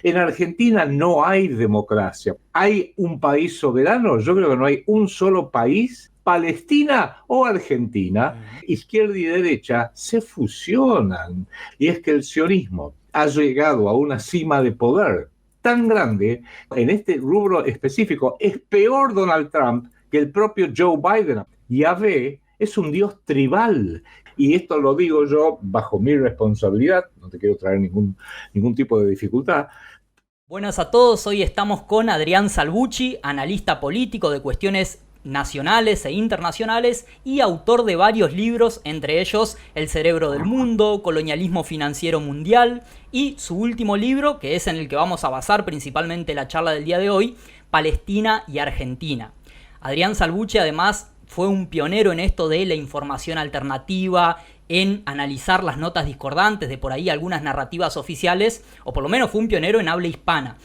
En Argentina no hay democracia. ¿Hay un país soberano? Yo creo que no hay un solo país. Palestina o Argentina, izquierda y derecha se fusionan. Y es que el sionismo ha llegado a una cima de poder tan grande en este rubro específico. Es peor Donald Trump que el propio Joe Biden. Yahvé es un dios tribal. Y esto lo digo yo bajo mi responsabilidad, no te quiero traer ningún tipo de dificultad. Buenas a todos, hoy estamos con Adrián Salvucci, analista político de cuestiones nacionales e internacionales y autor de varios libros, entre ellos El cerebro del mundo, Colonialismo financiero mundial y su último libro, que es en el que vamos a basar principalmente la charla del día de hoy, Palestina y Argentina. Adrián Salvucci además fue un pionero en esto de la información alternativa, en analizar las notas discordantes de por ahí algunas narrativas oficiales, o por lo menos fue un pionero en habla hispana.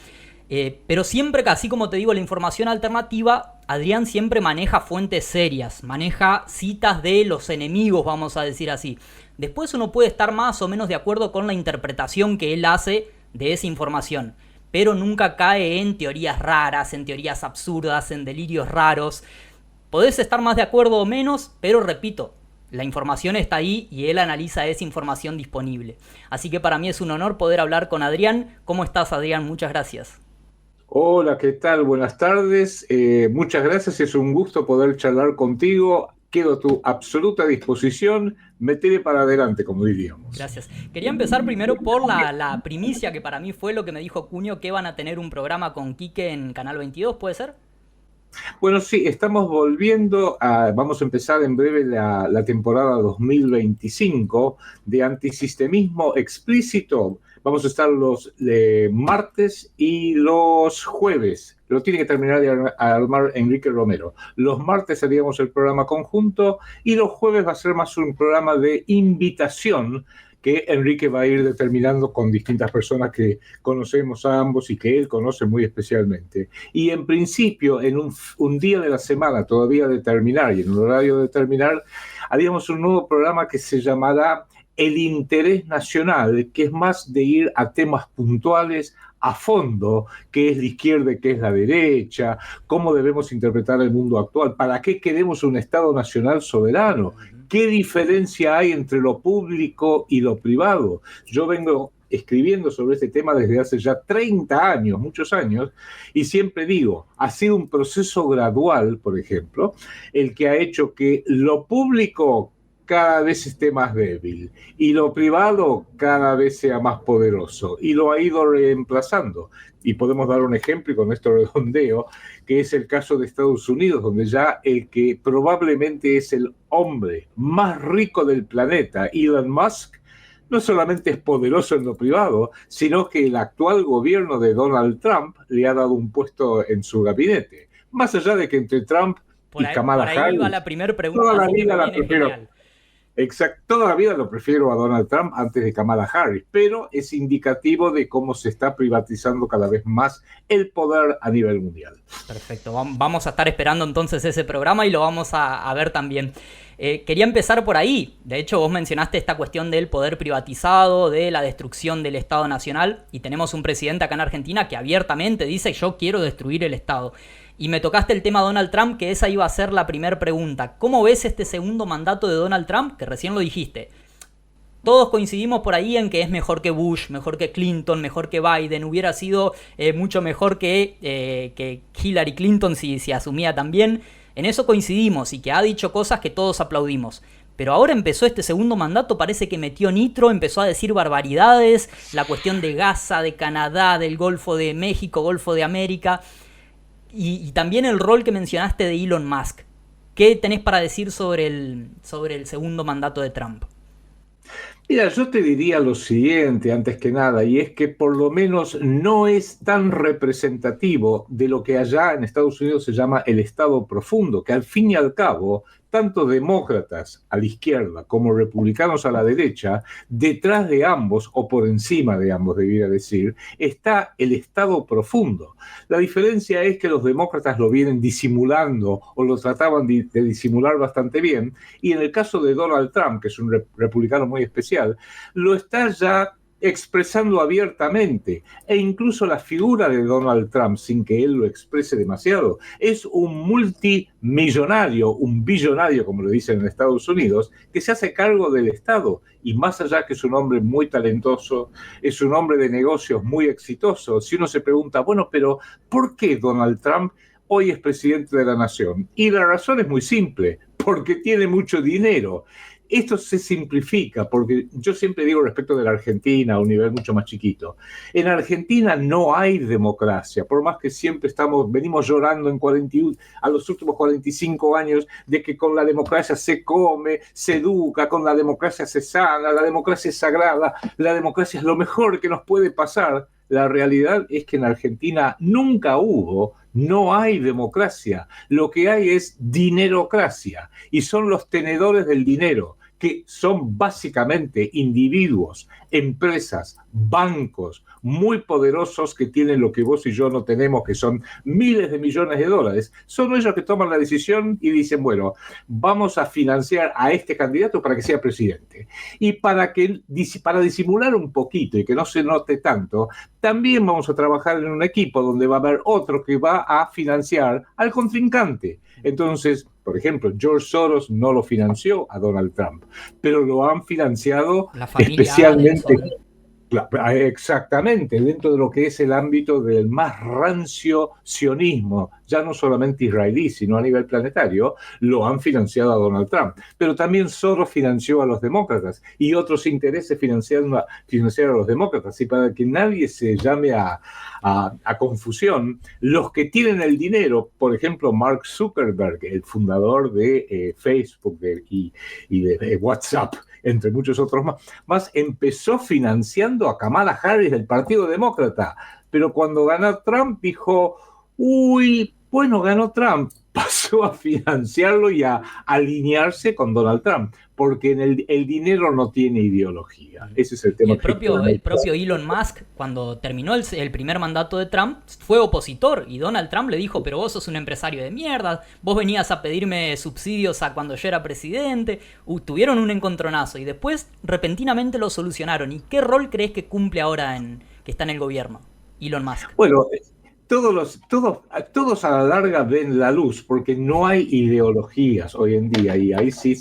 Pero siempre que, así como te digo, la información alternativa, Adrián siempre maneja fuentes serias, maneja citas de los enemigos, vamos a decir así. Después uno puede estar más o menos de acuerdo con la interpretación que él hace de esa información, pero nunca cae en teorías raras, en teorías absurdas, en delirios raros. Podés estar más de acuerdo o menos, pero repito, la información está ahí y él analiza esa información disponible. Así que para mí es un honor poder hablar con Adrián. ¿Cómo estás, Adrián? Muchas gracias. Hola, ¿qué tal? Buenas tardes. Muchas gracias, es un gusto poder charlar contigo. Quedo a tu absoluta disposición. Métele para adelante, como diríamos. Gracias. Quería empezar primero por la primicia que para mí fue lo que me dijo Cuño, que van a tener un programa con Quique en Canal 22, ¿puede ser? Bueno, sí, estamos vamos a empezar en breve la temporada 2025 de Antisistemismo Explícito. Vamos a estar los martes y los jueves. Lo tiene que terminar de armar Enrique Romero. Los martes haríamos el programa conjunto y los jueves va a ser más un programa de invitación que Enrique va a ir determinando con distintas personas que conocemos a ambos y que él conoce muy especialmente. Y en principio, en un día de la semana todavía de terminar y en un horario de terminar, haríamos un nuevo programa que se llamará El Interés Nacional, que es más de ir a temas puntuales, a fondo, qué es la izquierda y qué es la derecha, cómo debemos interpretar el mundo actual, para qué queremos un Estado nacional soberano, qué diferencia hay entre lo público y lo privado. Yo vengo escribiendo sobre este tema desde hace ya 30 años, muchos años, y siempre digo, ha sido un proceso gradual, por ejemplo, el que ha hecho que lo público cada vez esté más débil y lo privado cada vez sea más poderoso y lo ha ido reemplazando. Y podemos dar un ejemplo y con esto redondeo, que es el caso de Estados Unidos, donde ya el que probablemente es el hombre más rico del planeta, Elon Musk, no solamente es poderoso en lo privado, sino que el actual gobierno de Donald Trump le ha dado un puesto en su gabinete. Más allá de que entre Trump y Kamala Por ahí va Harris, la primera toda pregunta, la así que vida me la viene prefiero. genial. Exacto, toda la vida lo prefiero a Donald Trump antes de Kamala Harris, pero es indicativo de cómo se está privatizando cada vez más el poder a nivel mundial. Perfecto, vamos a estar esperando entonces ese programa y lo vamos a ver también. Quería empezar por ahí. De hecho, vos mencionaste esta cuestión del poder privatizado, de la destrucción del Estado Nacional, y tenemos un presidente acá en Argentina que abiertamente dice: yo quiero destruir el Estado. Y me tocaste el tema Donald Trump, que esa iba a ser la primera pregunta. ¿Cómo ves este segundo mandato de Donald Trump? Que recién lo dijiste. Todos coincidimos por ahí en que es mejor que Bush, mejor que Clinton, mejor que Biden. Hubiera sido mucho mejor que Hillary Clinton si asumía también. En eso coincidimos y que ha dicho cosas que todos aplaudimos. Pero ahora empezó este segundo mandato, parece que metió nitro, empezó a decir barbaridades, la cuestión de Gaza, de Canadá, del Golfo de México, Golfo de América, y también el rol que mencionaste de Elon Musk. ¿Qué tenés para decir sobre el segundo mandato de Trump? Mira, yo te diría lo siguiente antes que nada, y es que por lo menos no es tan representativo de lo que allá en Estados Unidos se llama el Estado profundo, que al fin y al cabo, tanto demócratas a la izquierda como republicanos a la derecha, detrás de ambos, o por encima de ambos, debiera decir, está el Estado profundo. La diferencia es que los demócratas lo vienen disimulando o lo trataban de disimular bastante bien, y en el caso de Donald Trump, que es un republicano muy especial, lo está ya expresando abiertamente, e incluso la figura de Donald Trump, sin que él lo exprese demasiado, es un multimillonario, un billonario, como le dicen en Estados Unidos, que se hace cargo del Estado, y más allá que es un hombre muy talentoso, es un hombre de negocios muy exitoso. Si uno se pregunta, bueno, pero ¿por qué Donald Trump hoy es presidente de la nación? Y la razón es muy simple, porque tiene mucho dinero. Esto se simplifica, porque yo siempre digo respecto de la Argentina a un nivel mucho más chiquito. En Argentina no hay democracia, por más que siempre venimos llorando a los últimos 45 años de que con la democracia se come, se educa, con la democracia se sana, la democracia es sagrada, la democracia es lo mejor que nos puede pasar. La realidad es que en Argentina nunca hubo, no hay democracia. Lo que hay es dinerocracia, y son los tenedores del dinero, que son básicamente individuos, empresas, bancos muy poderosos que tienen lo que vos y yo no tenemos, que son miles de millones de dólares. Son ellos que toman la decisión y dicen, bueno, vamos a financiar a este candidato para que sea presidente. Y para disimular un poquito y que no se note tanto, también vamos a trabajar en un equipo donde va a haber otro que va a financiar al contrincante. Entonces, por ejemplo, George Soros no lo financió a Donald Trump, pero lo han financiado especialmente. Exactamente, dentro de lo que es el ámbito del más rancio sionismo, ya no solamente israelí, sino a nivel planetario, lo han financiado a Donald Trump. Pero también Soros financió a los demócratas y otros intereses financiaron a los demócratas. Y para que nadie se llame a confusión, los que tienen el dinero, por ejemplo, Mark Zuckerberg, el fundador de Facebook y de WhatsApp, entre muchos otros más, empezó financiando a Kamala Harris del Partido Demócrata. Pero cuando ganó Trump dijo, bueno, ganó Trump, pasó a financiarlo y a alinearse con Donald Trump, porque el dinero no tiene ideología. Ese es el tema. El propio Elon Musk, cuando terminó el primer mandato de Trump, fue opositor, y Donald Trump le dijo, pero vos sos un empresario de mierda, vos venías a pedirme subsidios a cuando yo era presidente. Tuvieron un encontronazo y después repentinamente lo solucionaron. ¿Y qué rol crees que cumple ahora que está en el gobierno Elon Musk? Bueno, todos a la larga ven la luz, porque no hay ideologías hoy en día, y ahí sí,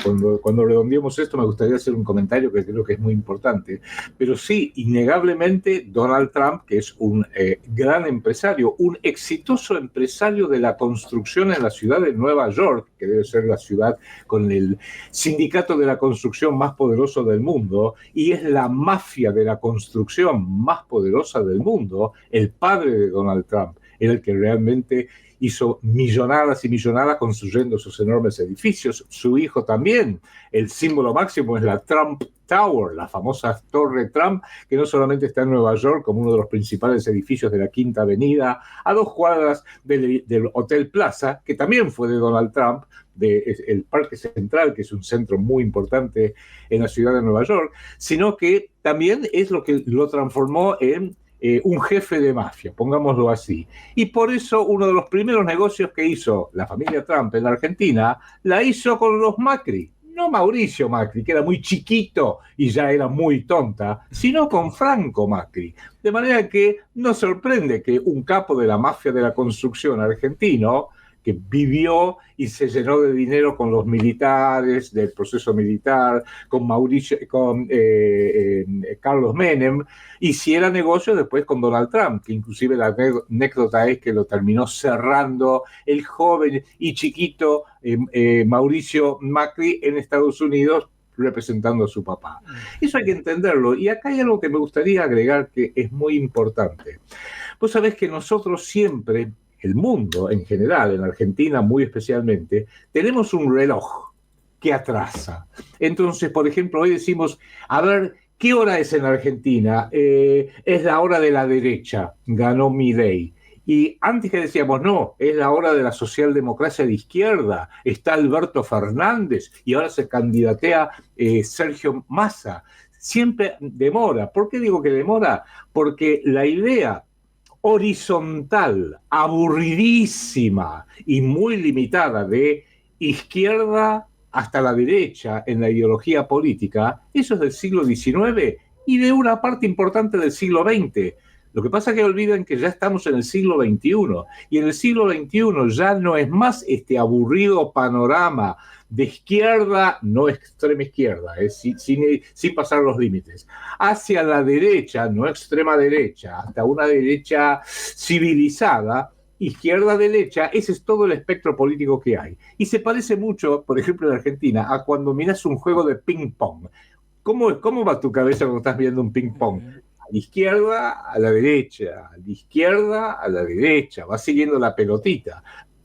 cuando redondeemos esto me gustaría hacer un comentario que creo que es muy importante, pero sí, innegablemente Donald Trump, que es un gran empresario, un exitoso empresario de la construcción en la ciudad de Nueva York, que debe ser la ciudad con el sindicato de la construcción más poderoso del mundo, y es la mafia de la construcción más poderosa del mundo. El padre de Donald Trump era el que realmente hizo millonadas y millonadas construyendo esos enormes edificios. Su hijo también. El símbolo máximo es la Trump Tower, la famosa Torre Trump, que no solamente está en Nueva York como uno de los principales edificios de la Quinta Avenida, a 2 cuadras del Hotel Plaza, que también fue de Donald Trump, el Parque Central, que es un centro muy importante en la ciudad de Nueva York, sino que también es lo que lo transformó en un jefe de mafia, pongámoslo así. Y por eso uno de los primeros negocios que hizo la familia Trump en la Argentina, la hizo con los Macri. No Mauricio Macri, que era muy chiquito y ya era muy tonta, sino con Franco Macri. De manera que no sorprende que un capo de la mafia de la construcción argentino, que vivió y se llenó de dinero con los militares, del proceso militar, con Carlos Menem, hiciera negocio después con Donald Trump, que inclusive la anécdota es que lo terminó cerrando el joven y chiquito Mauricio Macri en Estados Unidos, representando a su papá. Eso hay que entenderlo. Y acá hay algo que me gustaría agregar que es muy importante. Vos sabés que nosotros siempre, el mundo en general, en Argentina muy especialmente, tenemos un reloj que atrasa. Entonces, por ejemplo, hoy decimos, a ver, ¿qué hora es en Argentina? Es la hora de la derecha, ganó Milei. Y antes que decíamos, no, es la hora de la socialdemocracia de izquierda, está Alberto Fernández y ahora se candidatea Sergio Massa. Siempre demora. ¿Por qué digo que demora? Porque la idea horizontal, aburridísima y muy limitada de izquierda hasta la derecha en la ideología política, eso es del siglo XIX y de una parte importante del siglo XX. Lo que pasa es que olvidan que ya estamos en el siglo XXI, y en el siglo XXI ya no es más este aburrido panorama de izquierda, no extrema izquierda, sin pasar los límites, hacia la derecha, no extrema derecha, hasta una derecha civilizada, izquierda-derecha. Ese es todo el espectro político que hay. Y se parece mucho, por ejemplo, en Argentina, a cuando miras un juego de ping-pong. ¿Cómo va tu cabeza cuando estás viendo un ping-pong? A la izquierda, a la derecha, a la izquierda, a la derecha, va siguiendo la pelotita.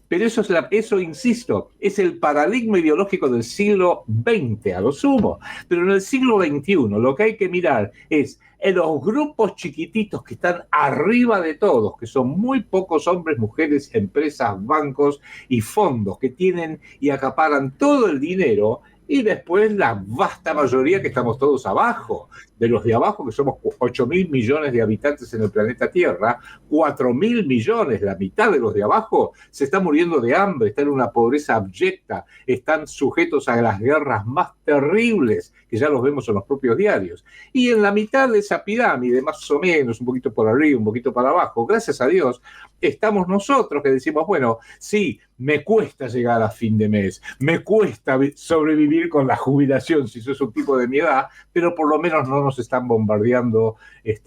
Pero eso, insisto, es el paradigma ideológico del siglo XX, a lo sumo. Pero en el siglo XXI lo que hay que mirar es en los grupos chiquititos que están arriba de todos, que son muy pocos hombres, mujeres, empresas, bancos y fondos que tienen y acaparan todo el dinero, y después la vasta mayoría que estamos todos abajo. De los de abajo, que somos 8.000 millones de habitantes en el planeta Tierra, 4.000 millones, la mitad de los de abajo, se está muriendo de hambre, están en una pobreza abyecta, están sujetos a las guerras más terribles, que ya los vemos en los propios diarios. Y en la mitad de esa pirámide, más o menos, un poquito por arriba, un poquito para abajo, gracias a Dios, estamos nosotros que decimos, bueno, sí, me cuesta llegar a fin de mes, me cuesta sobrevivir con la jubilación, si sos un tipo de mi edad, pero por lo menos no nos están bombardeando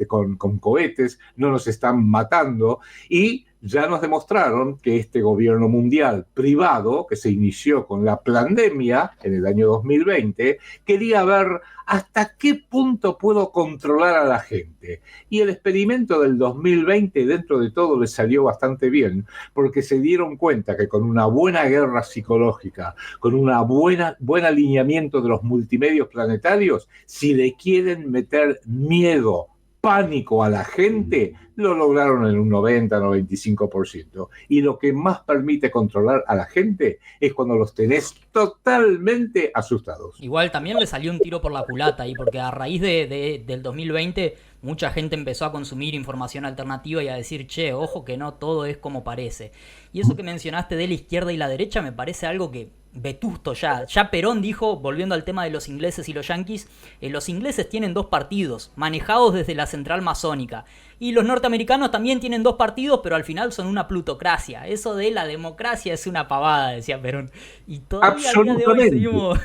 con cohetes, no nos están matando, y ya nos demostraron que este gobierno mundial privado, que se inició con la pandemia en el año 2020, quería ver hasta qué punto puedo controlar a la gente. Y el experimento del 2020, dentro de todo, les salió bastante bien, porque se dieron cuenta que con una buena guerra psicológica, con un buen alineamiento de los multimedios planetarios, si le quieren meter miedo, pánico a la gente, lo lograron en un 90-95%. Y lo que más permite controlar a la gente es cuando los tenés totalmente asustados. Igual también le salió un tiro por la culata ahí, porque a raíz del 2020 mucha gente empezó a consumir información alternativa y a decir, che, ojo que no todo es como parece. Y eso que mencionaste de la izquierda y la derecha me parece algo que vetusto ya. Ya Perón dijo, volviendo al tema de los ingleses y los yanquis, los ingleses tienen dos partidos, manejados desde la central masónica. Y los norteamericanos también tienen dos partidos, pero al final son una plutocracia. Eso de la democracia es una pavada, decía Perón. Y todavía al día de hoy seguimos...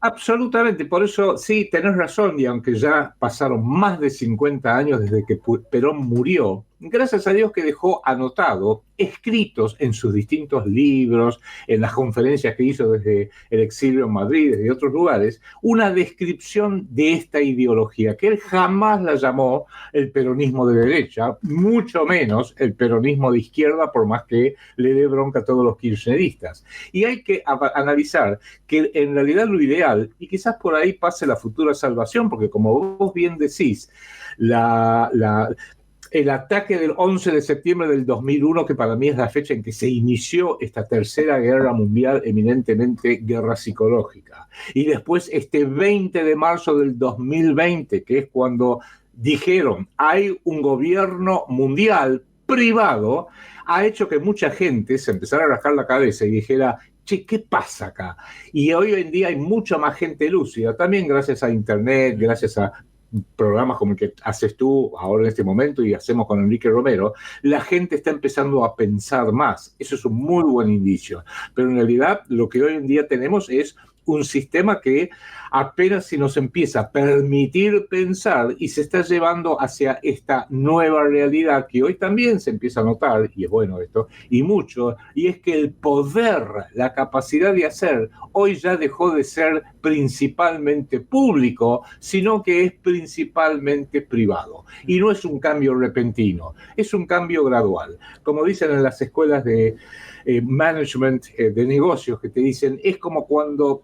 Absolutamente, por eso sí, tenés razón, y aunque ya pasaron más de 50 años desde que Perón murió, gracias a Dios que dejó anotado, escritos en sus distintos libros, en las conferencias que hizo desde el exilio en Madrid, desde otros lugares, una descripción de esta ideología, que él jamás la llamó el peronismo de derecha, mucho menos el peronismo de izquierda, por más que le dé bronca a todos los kirchneristas. Y hay que analizar que en realidad lo ideal, y quizás por ahí pase la futura salvación, porque como vos bien decís, el ataque del 11 de septiembre del 2001, que para mí es la fecha en que se inició esta tercera guerra mundial, eminentemente guerra psicológica. Y después este 20 de marzo del 2020, que es cuando dijeron, hay un gobierno mundial privado, ha hecho que mucha gente se empezara a rascar la cabeza y dijera, che, ¿qué pasa acá? Y hoy en día hay mucha más gente lúcida, también gracias a Internet, gracias a programas como el que haces tú ahora en este momento y hacemos con Enrique Romero, la gente está empezando a pensar más. Eso es un muy buen indicio. Pero en realidad lo que hoy en día tenemos es un sistema que apenas si nos empieza a permitir pensar y se está llevando hacia esta nueva realidad que hoy también se empieza a notar, y es bueno esto, y mucho, y es que el poder, la capacidad de hacer, hoy ya dejó de ser principalmente público, sino que es principalmente privado. Y no es un cambio repentino, es un cambio gradual. Como dicen en las escuelas de management de negocios, que te dicen, es como cuando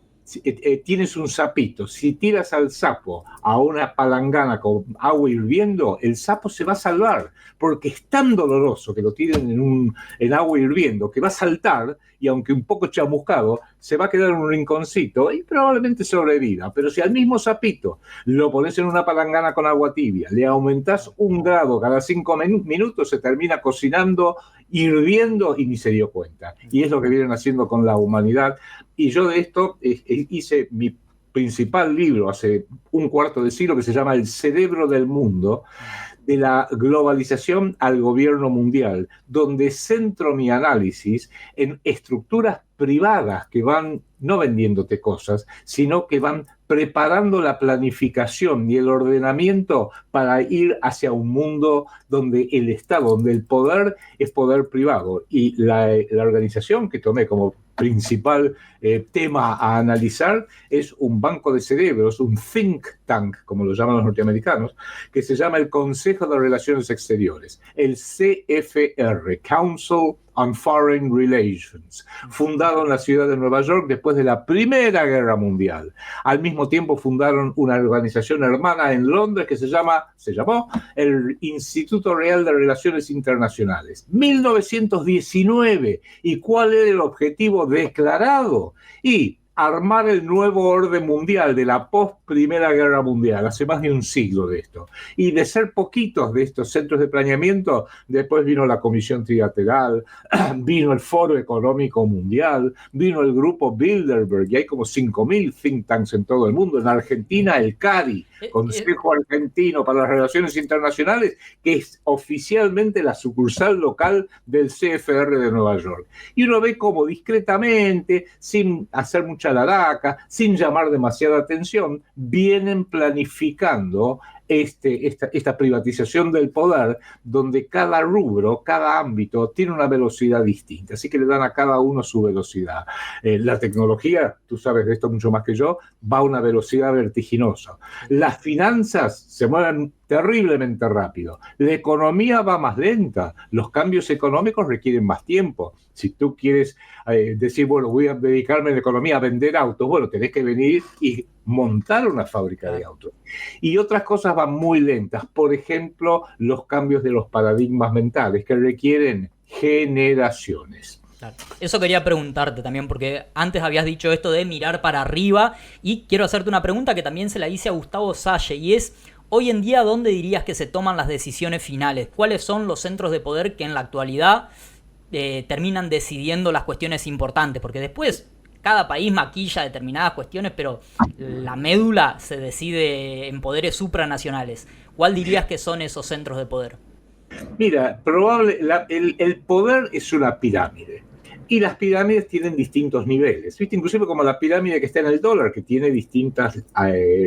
tienes un sapito, si tiras al sapo a una palangana con agua hirviendo, el sapo se va a salvar, porque es tan doloroso que lo tiren en agua hirviendo, que va a saltar, y aunque un poco chamuscado, se va a quedar en un rinconcito y probablemente sobreviva. Pero si al mismo sapito lo pones en una palangana con agua tibia, le aumentás 1 grado cada 5 minutos, se termina cocinando, hirviendo, y ni se dio cuenta. Y es lo que vienen haciendo con la humanidad. Y yo de esto hice mi principal libro hace un cuarto de siglo que se llama El cerebro del mundo, de la globalización al gobierno mundial, donde centro mi análisis en estructuras privadas que van no vendiéndote cosas, sino que van preparando la planificación y el ordenamiento para ir hacia un mundo donde el Estado, donde el poder es poder privado. Y la organización que tomé como principal tema a analizar es un banco de cerebros, un think tank, como lo llaman los norteamericanos, que se llama el Consejo de Relaciones Exteriores, el CFR, Council on Foreign Relations, fundado en la ciudad de Nueva York después de la Primera Guerra Mundial. Al mismo tiempo fundaron una organización hermana en Londres que se llamó el Instituto Real de Relaciones Internacionales. 1919. ¿Y cuál era el objetivo declarado? Y armar el nuevo orden mundial de la post-Primera Guerra Mundial, hace más de un siglo de esto. Y de ser poquitos de estos centros de planeamiento, después vino la Comisión Trilateral, vino el Foro Económico Mundial, vino el Grupo Bilderberg, y hay como 5.000 think tanks en todo el mundo. En Argentina, el CARI, Consejo Argentino para las Relaciones Internacionales, que es oficialmente la sucursal local del CFR de Nueva York. Y uno ve cómo discretamente, sin hacer mucha laraca, sin llamar demasiada atención, vienen planificando esta privatización del poder, donde cada rubro, cada ámbito tiene una velocidad distinta, así que le dan a cada uno su velocidad. La tecnología, tú sabes de esto mucho más que yo, va a una velocidad vertiginosa. Las finanzas se mueven terriblemente rápido. La economía va más lenta. Los cambios económicos requieren más tiempo. Si tú quieres decir, bueno, voy a dedicarme en la economía a vender autos, bueno, tenés que venir y montar una fábrica de autos. Y otras cosas van muy lentas. Por ejemplo, los cambios de los paradigmas mentales que requieren generaciones. Claro. Eso quería preguntarte también, porque antes habías dicho esto de mirar para arriba, y quiero hacerte una pregunta que también se la hice a Gustavo Salle, y es: hoy en día, ¿dónde dirías que se toman las decisiones finales? ¿Cuáles son los centros de poder que en la actualidad terminan decidiendo las cuestiones importantes? Porque después cada país maquilla determinadas cuestiones, pero la médula se decide en poderes supranacionales. ¿Cuál dirías que son esos centros de poder? Mira, el poder es una pirámide. Y las pirámides tienen distintos niveles, ¿viste? Inclusive como la pirámide que está en el dólar, que tiene distintas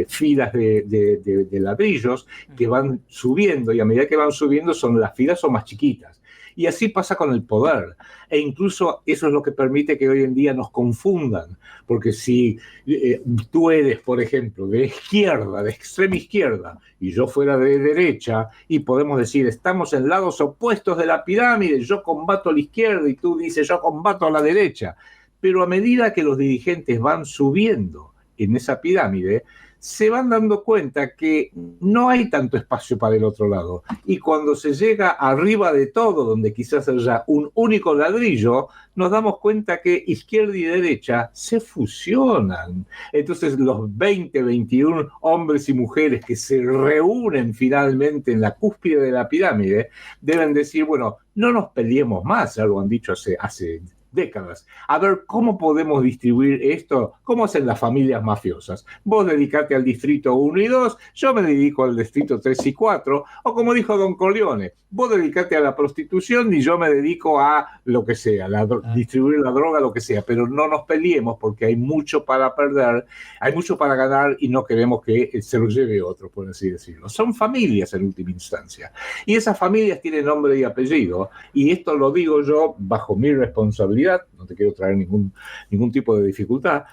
filas de ladrillos que van subiendo, y a medida que van subiendo las filas son más chiquitas. Y así pasa con el poder. E incluso eso es lo que permite que hoy en día nos confundan. Porque si tú eres, por ejemplo, de izquierda, de extrema izquierda, y yo fuera de derecha, y podemos decir, estamos en lados opuestos de la pirámide, yo combato a la izquierda y tú dices, yo combato a la derecha. Pero a medida que los dirigentes van subiendo en esa pirámide, se van dando cuenta que no hay tanto espacio para el otro lado. Y cuando se llega arriba de todo, donde quizás haya un único ladrillo, nos damos cuenta que izquierda y derecha se fusionan. Entonces los 20, 21 hombres y mujeres que se reúnen finalmente en la cúspide de la pirámide deben decir, bueno, no nos peleemos más, ya lo han dicho hace décadas. A ver, ¿cómo podemos distribuir esto? ¿Cómo hacen las familias mafiosas? Vos dedicate al distrito 1 y 2, yo me dedico al distrito 3 y 4, o como dijo Don Corleone, vos dedicate a la prostitución y yo me dedico a lo que sea, distribuir la droga, lo que sea, pero no nos peleemos porque hay mucho para perder, hay mucho para ganar y no queremos que se lo lleve otro, por así decirlo. Son familias en última instancia. Y esas familias tienen nombre y apellido, y esto lo digo yo bajo mi responsabilidad, no te quiero traer ningún tipo de dificultad.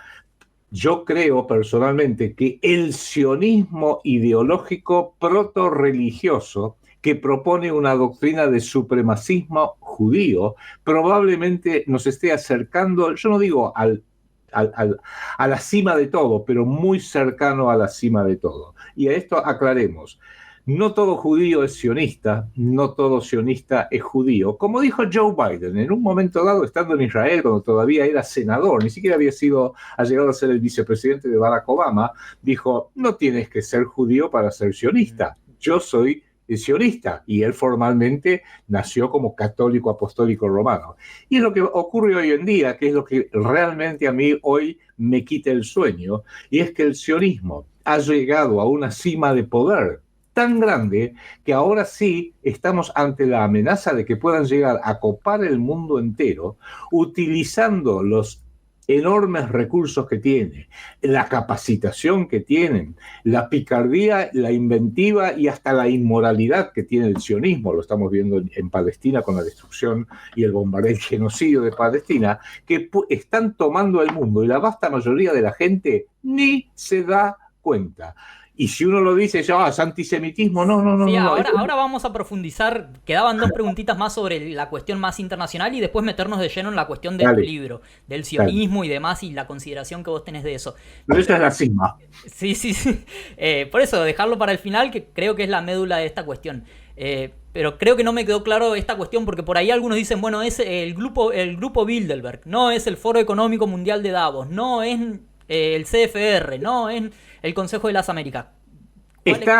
Yo creo personalmente que el sionismo ideológico proto-religioso que propone una doctrina de supremacismo judío probablemente nos esté acercando, yo no digo a la cima de todo, pero muy cercano a la cima de todo. Y a esto aclaremos. No todo judío es sionista, no todo sionista es judío. Como dijo Joe Biden en un momento dado, estando en Israel, cuando todavía era senador, ni siquiera ha llegado a ser el vicepresidente de Barack Obama, dijo, no tienes que ser judío para ser sionista. Yo soy sionista, y él formalmente nació como católico apostólico romano. Y es lo que ocurre hoy en día, que es lo que realmente a mí hoy me quita el sueño, y es que el sionismo ha llegado a una cima de poder tan grande que ahora sí estamos ante la amenaza de que puedan llegar a copar el mundo entero utilizando los enormes recursos que tiene, la capacitación que tienen, la picardía, la inventiva y hasta la inmoralidad que tiene el sionismo. Lo estamos viendo en Palestina con la destrucción y el bombardeo, el genocidio de Palestina, que están tomando el mundo y la vasta mayoría de la gente ni se da cuenta. Y si uno lo dice, ya es antisemitismo, no. Sí, ahora vamos a profundizar. Quedaban dos preguntitas más sobre la cuestión más internacional y después meternos de lleno en la cuestión de tu libro, del sionismo y demás, y la consideración que vos tenés de eso. Pero esa es la cima. Sí. Por eso, dejarlo para el final, que creo que es la médula de esta cuestión. Pero creo que no me quedó claro esta cuestión, porque por ahí algunos dicen, bueno, es el grupo Bilderberg, no es el Foro Económico Mundial de Davos, no es el CFR, no es el Consejo de las Américas.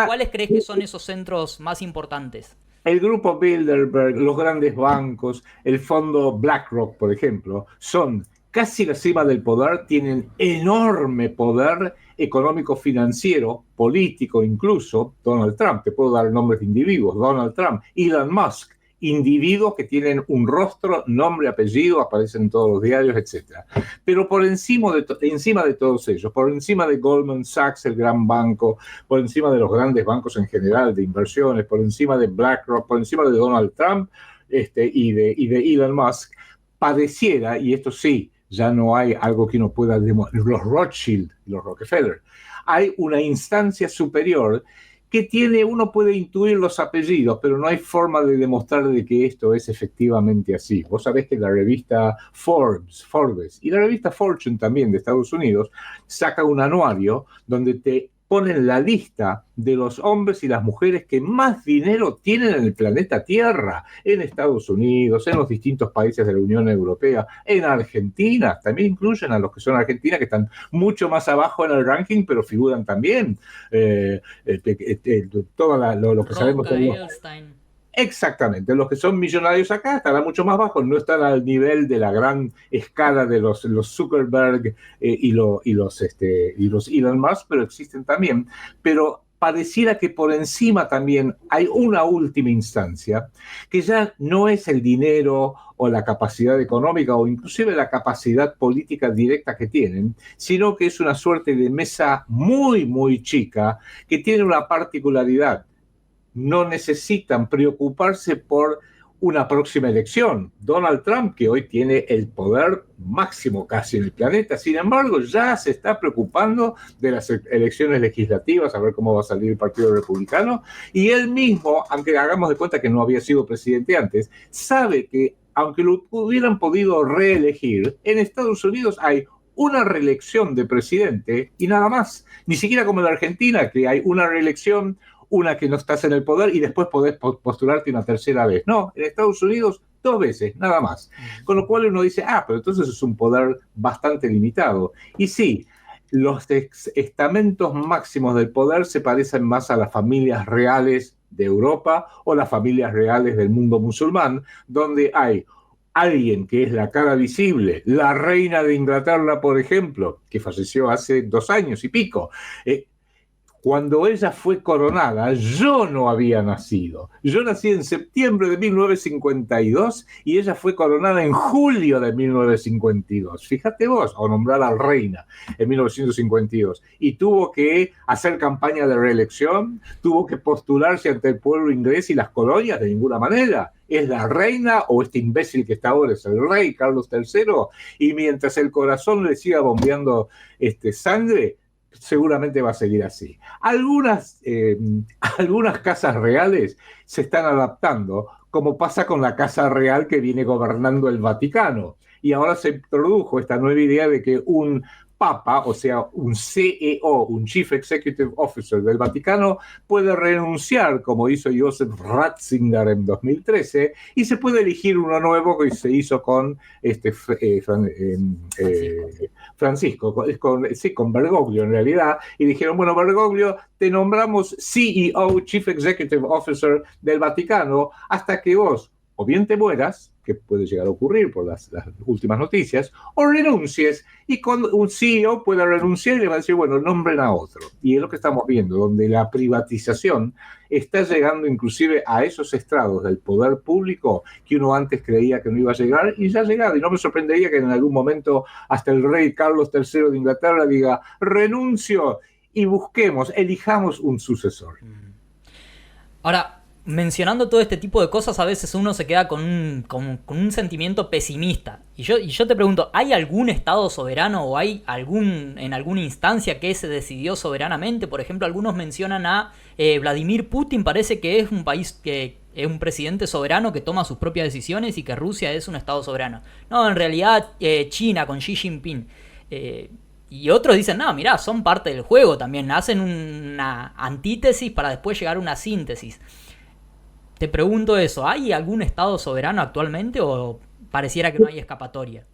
¿Cuáles crees que son esos centros más importantes? El grupo Bilderberg, los grandes bancos, el fondo BlackRock, por ejemplo, son casi la cima del poder, tienen enorme poder económico, financiero, político incluso. Donald Trump, te puedo dar nombres de individuos, Donald Trump, Elon Musk, individuos que tienen un rostro, nombre, apellido, aparecen en todos los diarios, etc. Pero por encima de todos ellos, por encima de Goldman Sachs, el gran banco, por encima de los grandes bancos en general de inversiones, por encima de BlackRock, por encima de Donald Trump y de Elon Musk, pareciera, y esto sí, ya no hay algo que uno pueda demostrar, los Rothschild, los Rockefeller, hay una instancia superior que uno puede intuir los apellidos, pero no hay forma de demostrar de que esto es efectivamente así. Vos sabés que la revista Forbes y la revista Fortune también de Estados Unidos saca un anuario donde te ponen la lista de los hombres y las mujeres que más dinero tienen en el planeta Tierra, en Estados Unidos, en los distintos países de la Unión Europea, en Argentina, también incluyen a los que son argentinas, que están mucho más abajo en el ranking, pero figuran también todo lo que sabemos. Exactamente, los que son millonarios acá estarán mucho más bajos, no están al nivel de la gran escala de los Zuckerberg y los Elon Musk, pero existen también. Pero pareciera que por encima también hay una última instancia, que ya no es el dinero o la capacidad económica o inclusive la capacidad política directa que tienen, sino que es una suerte de mesa muy, muy chica que tiene una particularidad. No necesitan preocuparse por una próxima elección. Donald Trump, que hoy tiene el poder máximo casi en el planeta, sin embargo, ya se está preocupando de las elecciones legislativas, a ver cómo va a salir el Partido Republicano, y él mismo, aunque hagamos de cuenta que no había sido presidente antes, sabe que aunque lo hubieran podido reelegir, en Estados Unidos hay una reelección de presidente y nada más. Ni siquiera como en la Argentina, que hay una reelección, una que no estás en el poder y después podés postularte una tercera vez. No, en Estados Unidos 2 veces, nada más. Con lo cual uno dice, pero entonces es un poder bastante limitado. Y sí, los estamentos máximos del poder se parecen más a las familias reales de Europa o las familias reales del mundo musulmán, donde hay alguien que es la cara visible, la reina de Inglaterra, por ejemplo, que falleció hace 2 años y pico. Cuando ella fue coronada, yo no había nacido. Yo nací en septiembre de 1952 y ella fue coronada en julio de 1952. Fíjate vos, o nombrar a reina en 1952. Y tuvo que hacer campaña de reelección, tuvo que postularse ante el pueblo inglés y las colonias de ninguna manera. ¿Es la reina o este imbécil que está ahora es el rey, Carlos III? Y mientras el corazón le siga bombeando sangre, seguramente va a seguir así. Algunas casas reales se están adaptando, como pasa con la casa real que viene gobernando el Vaticano. Y ahora se introdujo esta nueva idea de que un Papa, o sea, un CEO, un Chief Executive Officer del Vaticano, puede renunciar, como hizo Joseph Ratzinger en 2013, y se puede elegir uno nuevo que se hizo con Francisco, con Bergoglio en realidad, y dijeron, bueno, Bergoglio, te nombramos CEO, Chief Executive Officer del Vaticano, hasta que vos o bien te mueras, que puede llegar a ocurrir por las últimas noticias, o renuncies, y con un CEO puede renunciar y le va a decir, bueno, nombren a otro. Y es lo que estamos viendo, donde la privatización está llegando inclusive a esos estrados del poder público que uno antes creía que no iba a llegar, y ya ha llegado. Y no me sorprendería que en algún momento hasta el rey Carlos III de Inglaterra diga, renuncio, y busquemos, elijamos un sucesor. Ahora, mencionando todo este tipo de cosas, a veces uno se queda con un sentimiento pesimista. Y yo te pregunto, ¿hay algún Estado soberano o hay en alguna instancia que se decidió soberanamente? Por ejemplo, algunos mencionan a Vladimir Putin, parece que es un país que es un presidente soberano que toma sus propias decisiones y que Rusia es un Estado soberano. No, en realidad China con Xi Jinping. Y otros dicen, no, mirá, son parte del juego también. Hacen una antítesis para después llegar a una síntesis. Te pregunto eso, ¿hay algún Estado soberano actualmente o pareciera que no hay escapatoria?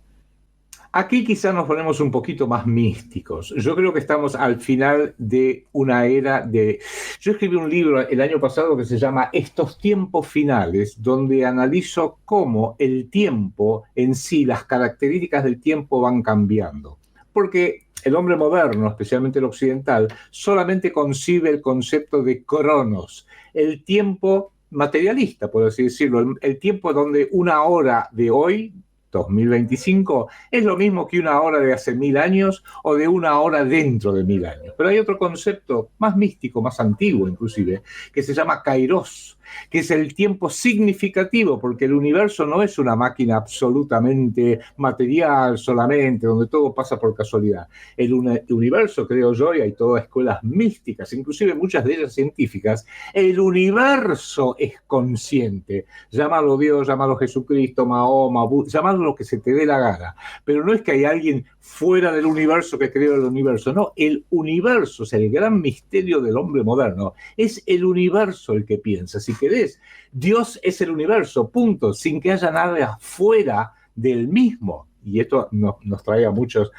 Aquí quizás nos ponemos un poquito más místicos. Yo creo que estamos al final de una era de... Yo escribí un libro el año pasado que se llama Estos tiempos finales, donde analizo cómo el tiempo en sí, las características del tiempo van cambiando. Porque el hombre moderno, especialmente el occidental, solamente concibe el concepto de cronos, el tiempo materialista, por así decirlo, el tiempo donde una hora de hoy, 2025, es lo mismo que una hora de hace 1000 años o de una hora dentro de 1000 años. Pero hay otro concepto más místico, más antiguo inclusive, que se llama kairos, que es el tiempo significativo, porque el universo no es una máquina absolutamente material solamente, donde todo pasa por casualidad. El universo, creo yo, y hay todas escuelas místicas, inclusive muchas de ellas científicas, el universo es consciente. Llámalo Dios, llámalo Jesucristo, Mahoma, llámalo lo que se te dé la gana. Pero no es que hay alguien fuera del universo que creó el universo, no, el universo es el gran misterio del hombre moderno, es el universo el que piensa. Si querés, Dios es el universo, punto, sin que haya nada fuera del mismo. Y esto nos trae a muchas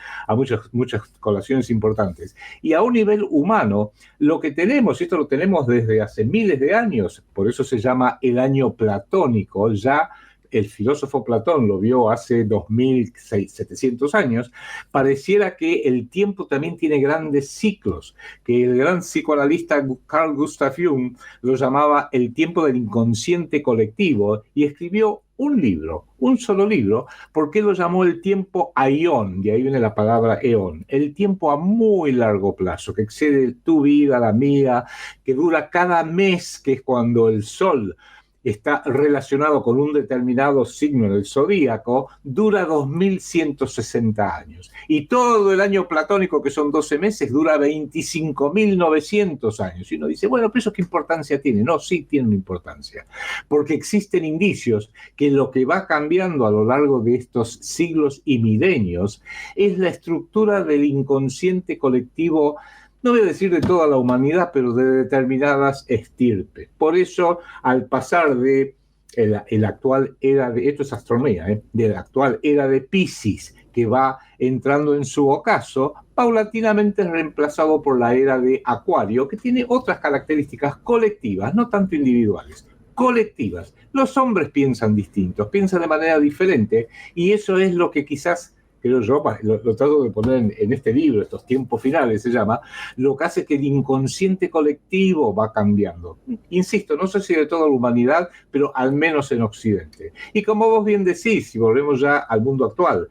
colaciones importantes. Y a un nivel humano, lo que tenemos, y esto lo tenemos desde hace miles de años, por eso se llama el año platónico, ya el filósofo Platón lo vio hace 2700 años, pareciera que el tiempo también tiene grandes ciclos, que el gran psicoanalista Carl Gustav Jung lo llamaba el tiempo del inconsciente colectivo y escribió un libro, un solo libro, porque lo llamó el tiempo aión, de ahí viene la palabra eón, el tiempo a muy largo plazo, que excede tu vida, la mía, que dura cada mes, que es cuando el sol está relacionado con un determinado signo en el zodíaco, dura 2160 años. Y todo el año platónico, que son 12 meses, dura 25.900 años. Y uno dice, bueno, pero ¿eso qué importancia tiene? No, sí tiene una importancia. Porque existen indicios que lo que va cambiando a lo largo de estos siglos y milenios es la estructura del inconsciente colectivo, no voy a decir de toda la humanidad, pero de determinadas estirpes. Por eso, al pasar de la actual era de, esto es astronomía, de la actual era de Piscis, que va entrando en su ocaso, paulatinamente es reemplazado por la era de Acuario, que tiene otras características colectivas, no tanto individuales, colectivas. Los hombres piensan distintos, piensan de manera diferente, y eso es lo que quizás, creo yo, lo trato de poner en este libro, Estos tiempos finales se llama, lo que hace que el inconsciente colectivo va cambiando. Insisto, no sé si de toda la humanidad, pero al menos en Occidente. Y como vos bien decís, si volvemos ya al mundo actual,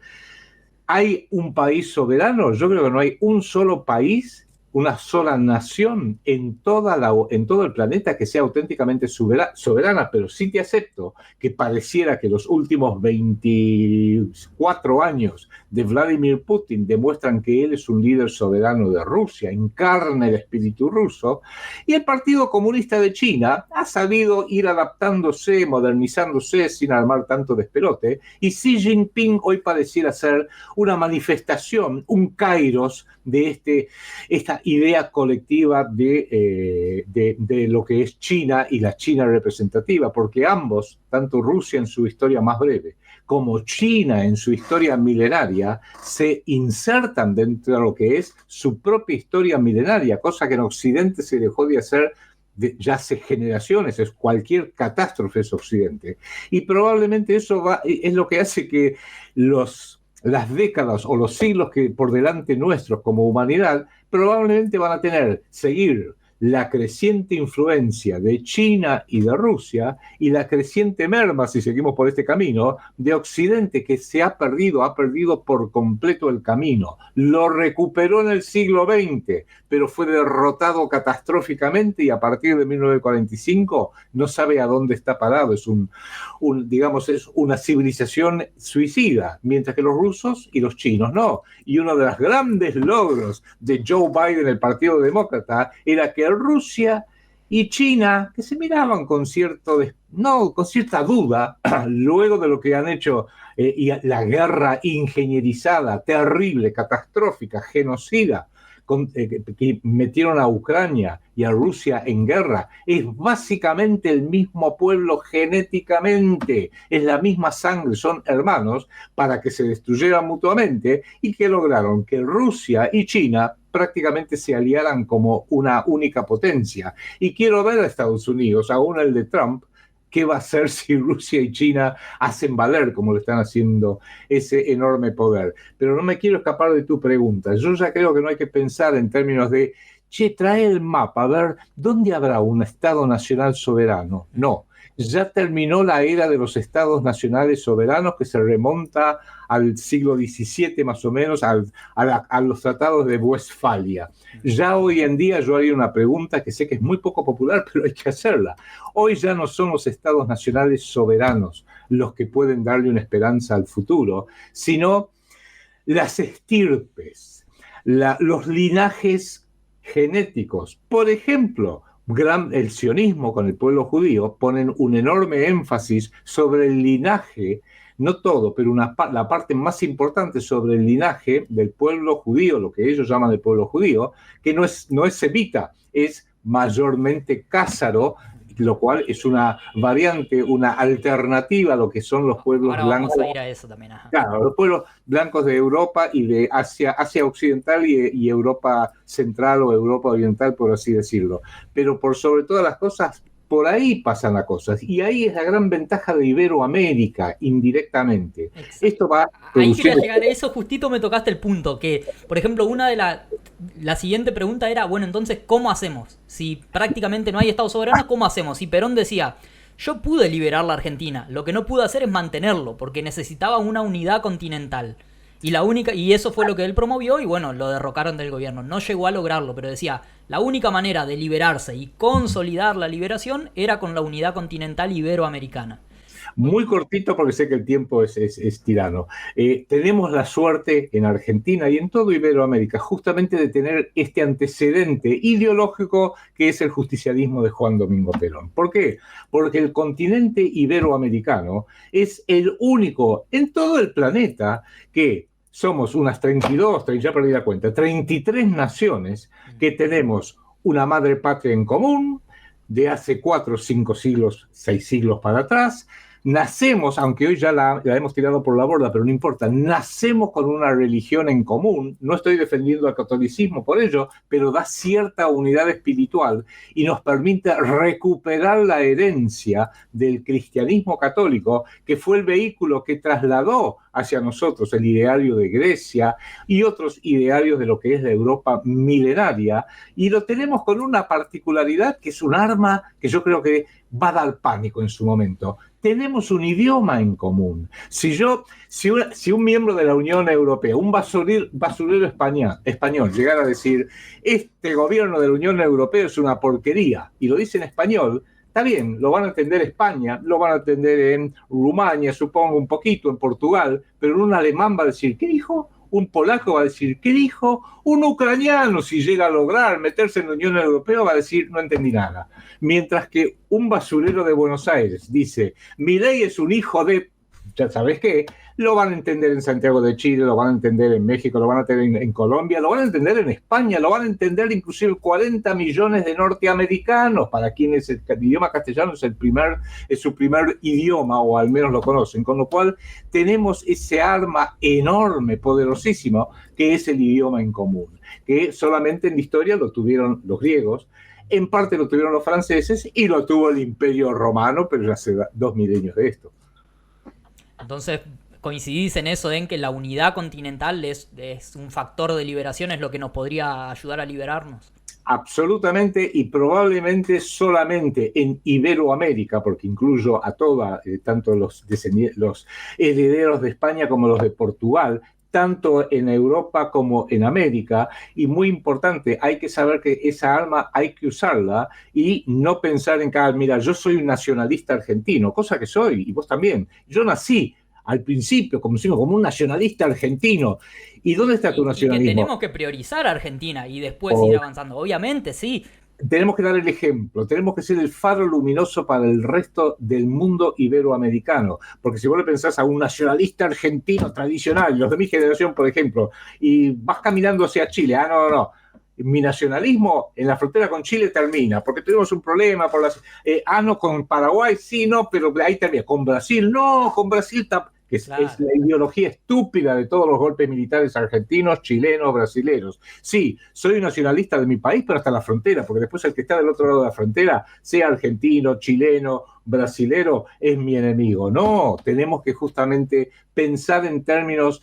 ¿hay un país soberano? Yo creo que no hay un solo país una sola nación en todo el planeta que sea auténticamente soberana, pero sí te acepto que pareciera que los últimos 24 años de Vladimir Putin demuestran que él es un líder soberano de Rusia, encarna el espíritu ruso, y el Partido Comunista de China ha sabido ir adaptándose, modernizándose sin armar tanto despelote, y Xi Jinping hoy pareciera ser una manifestación, un kairos de esta idea colectiva de lo que es China y la China representativa, porque ambos, tanto Rusia en su historia más breve como China en su historia milenaria, se insertan dentro de lo que es su propia historia milenaria, cosa que en Occidente se dejó de hacer ya hace generaciones. Es cualquier catástrofe es Occidente. Y probablemente eso es lo que hace que las décadas o los siglos que por delante nuestros como humanidad probablemente van a seguir la creciente influencia de China y de Rusia y la creciente merma, si seguimos por este camino, de Occidente, que ha perdido por completo el camino. Lo recuperó en el siglo XX, pero fue derrotado catastróficamente y a partir de 1945 no sabe a dónde está parado. Es es una civilización suicida, mientras que los rusos y los chinos no. Y uno de los grandes logros de Joe Biden, el Partido Demócrata, era que Rusia y China, que se miraban con cierta duda, luego de lo que han hecho y la guerra ingenierizada, terrible, catastrófica, genocida, que metieron a Ucrania y a Rusia en guerra, es básicamente el mismo pueblo genéticamente, es la misma sangre, son hermanos, para que se destruyeran mutuamente, y que lograron que Rusia y China prácticamente se aliaran como una única potencia. Y quiero ver a Estados Unidos, aún el de Trump, qué va a hacer si Rusia y China hacen valer, como lo están haciendo, ese enorme poder. Pero no me quiero escapar de tu pregunta. Yo ya creo que no hay que pensar en términos de, trae el mapa, a ver, ¿dónde habrá un Estado nacional soberano? No. Ya terminó la era de los estados nacionales soberanos, que se remonta al siglo XVII más o menos, a los tratados de Westfalia. Ya hoy en día yo haría una pregunta que sé que es muy poco popular, pero hay que hacerla. Hoy ya no son los estados nacionales soberanos los que pueden darle una esperanza al futuro, sino las estirpes, los linajes genéticos. Por ejemplo, el sionismo con el pueblo judío ponen un enorme énfasis sobre el linaje, no todo, pero la parte más importante sobre el linaje del pueblo judío, lo que ellos llaman el pueblo judío, que no es semita, es mayormente cázaro, lo cual es una variante, una alternativa a lo que son los pueblos blancos. Vamos a ir a eso también. Ajá. Claro, los pueblos blancos de Europa y de Asia Occidental y Europa Central o Europa Oriental, por así decirlo. Pero por sobre todas las cosas, por ahí pasan las cosas. Y ahí es la gran ventaja de Iberoamérica, indirectamente. Exacto. Esto va... Ahí quería llegar, eso justito me tocaste el punto, que, por ejemplo, la siguiente pregunta era, bueno, entonces, ¿cómo hacemos? Si prácticamente no hay Estado soberano, ¿cómo hacemos? Y Perón decía, yo pude liberar la Argentina, lo que no pude hacer es mantenerlo, porque necesitaba una unidad continental. Y eso fue lo que él promovió, y bueno, lo derrocaron del gobierno. No llegó a lograrlo, pero decía, la única manera de liberarse y consolidar la liberación era con la unidad continental iberoamericana. Muy cortito porque sé que el tiempo es tirano. Tenemos la suerte en Argentina y en todo Iberoamérica justamente de tener este antecedente ideológico que es el justicialismo de Juan Domingo Perón. ¿Por qué? Porque el continente iberoamericano es el único en todo el planeta que somos unas ya perdí la cuenta, 33 naciones que tenemos una madre patria en común de hace 4, 5 siglos, 6 siglos para atrás. Nacemos, aunque hoy ya la hemos tirado por la borda, pero no importa, nacemos con una religión en común. No estoy defendiendo al catolicismo por ello, pero da cierta unidad espiritual y nos permite recuperar la herencia del cristianismo católico, que fue el vehículo que trasladó hacia nosotros el ideario de Grecia y otros idearios de lo que es la Europa milenaria, y lo tenemos con una particularidad que es un arma que yo creo que va a dar pánico en su momento. tenemos un idioma en común. Si un miembro de la Unión Europea, un basurero español, llegara a decir, este gobierno de la Unión Europea es una porquería, y lo dice en español, está bien, lo van a entender España, lo van a entender en Rumania, supongo, un poquito, en Portugal, pero un alemán va a decir, ¿qué dijo? Un polaco va a decir, ¿qué dijo? Un ucraniano, si llega a lograr meterse en la Unión Europea, va a decir, no entendí nada. Mientras que un basurero de Buenos Aires dice, Milei es un hijo de... ya sabes qué, lo van a entender en Santiago de Chile, lo van a entender en México, lo van a entender en Colombia, lo van a entender en España, lo van a entender inclusive 40 millones de norteamericanos, para quienes el idioma castellano es su primer idioma, o al menos lo conocen, con lo cual tenemos ese arma enorme, poderosísima, que es el idioma en común, que solamente en la historia lo tuvieron los griegos, en parte lo tuvieron los franceses y lo tuvo el Imperio Romano, pero ya hace 2 milenios de esto. Entonces, coincidís en eso, en que la unidad continental es un factor de liberación, es lo que nos podría ayudar a liberarnos. Absolutamente, y probablemente solamente en Iberoamérica, porque incluyo a tanto los herederos de España como los de Portugal, tanto en Europa como en América, y muy importante, hay que saber que esa arma hay que usarla y no pensar en que, mira, yo soy un nacionalista argentino, cosa que soy, y vos también. Yo nací al principio como un nacionalista argentino. ¿Y dónde está tu nacionalismo? Y que tenemos que priorizar a Argentina y después ir avanzando. Obviamente, sí. Tenemos que dar el ejemplo, tenemos que ser el faro luminoso para el resto del mundo iberoamericano, porque si vos le pensás a un nacionalista argentino tradicional, los de mi generación, por ejemplo, y vas caminando hacia Chile, no, mi nacionalismo en la frontera con Chile termina, porque tuvimos un problema por no, con Paraguay, sí, no, pero ahí termina, con Brasil, no, con Brasil que claro. Es la ideología estúpida de todos los golpes militares argentinos, chilenos, brasileños. Sí, soy nacionalista de mi país, pero hasta la frontera, porque después el que está del otro lado de la frontera, sea argentino, chileno, brasilero, es mi enemigo. No, tenemos que justamente pensar en términos...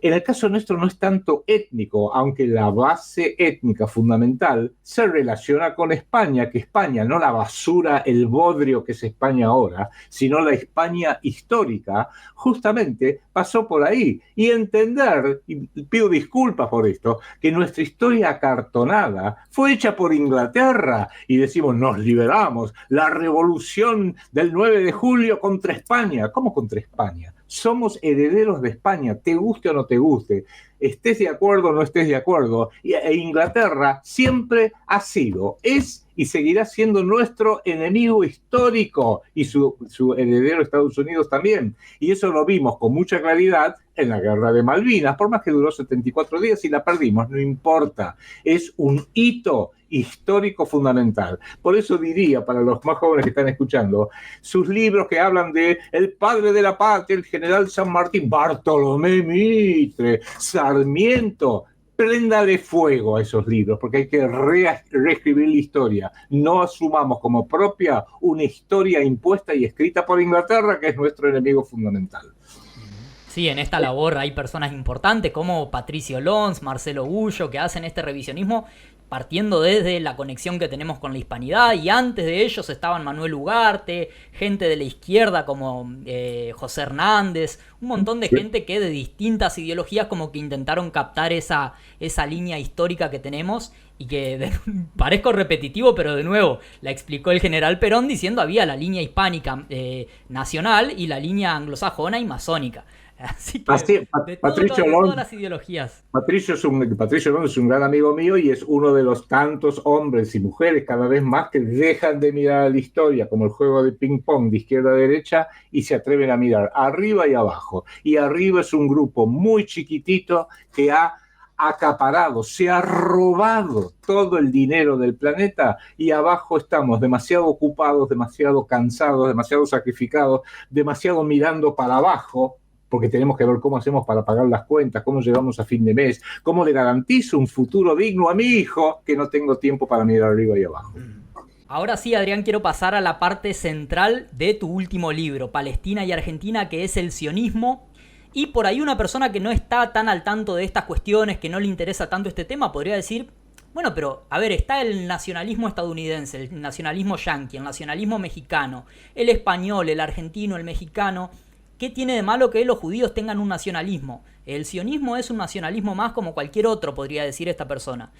En el caso nuestro no es tanto étnico, aunque la base étnica fundamental se relaciona con España, que España, no la basura, el bodrio que es España ahora, sino la España histórica, justamente pasó por ahí. Y entender, y pido disculpas por esto, que nuestra historia acartonada fue hecha por Inglaterra, y decimos, nos liberamos, la revolución del 9 de julio contra España. ¿Cómo contra España? Somos herederos de España, te guste o no te guste, estés de acuerdo o no estés de acuerdo. E Inglaterra siempre ha sido, es y seguirá siendo nuestro enemigo histórico, y su heredero Estados Unidos también. Y eso lo vimos con mucha claridad en la Guerra de Malvinas, por más que duró 74 días y la perdimos, no importa. Es un hito histórico fundamental. Por eso diría, para los más jóvenes que están escuchando, sus libros que hablan de el padre de la patria, el general San Martín, Bartolomé Mitre, Sarmiento, préndale fuego a esos libros, porque hay que reescribir la historia. No asumamos como propia una historia impuesta y escrita por Inglaterra, que es nuestro enemigo fundamental. Sí, en esta labor hay personas importantes como Patricio Lons, Marcelo Gullo, que hacen este revisionismo partiendo desde la conexión que tenemos con la hispanidad, y antes de ellos estaban Manuel Ugarte, gente de la izquierda como José Hernández, un montón de gente que de distintas ideologías como que intentaron captar esa línea histórica que tenemos, y que parezco repetitivo, pero de nuevo la explicó el general Perón diciendo había la línea hispánica nacional y la línea anglosajona y masónica. Así que Patricio Lons, todas las ideologías. Patricio Lons es un gran amigo mío y es uno de los tantos hombres y mujeres cada vez más que dejan de mirar a la historia como el juego de ping-pong de izquierda a derecha y se atreven a mirar arriba y abajo. Y arriba es un grupo muy chiquitito que ha acaparado, se ha robado todo el dinero del planeta, y abajo estamos demasiado ocupados, demasiado cansados, demasiado sacrificados, demasiado mirando para abajo, porque tenemos que ver cómo hacemos para pagar las cuentas, cómo llegamos a fin de mes, cómo le garantizo un futuro digno a mi hijo, que no tengo tiempo para mirar arriba y abajo. Ahora sí, Adrián, quiero pasar a la parte central de tu último libro, Palestina y Argentina, que es el sionismo. Y por ahí una persona que no está tan al tanto de estas cuestiones, que no le interesa tanto este tema, podría decir, Bueno, pero a ver, está el nacionalismo estadounidense, el nacionalismo yanqui, el nacionalismo mexicano, el español, el argentino, el mexicano. ¿Qué tiene de malo que los judíos tengan un nacionalismo? El sionismo es un nacionalismo más como cualquier otro, podría decir esta persona.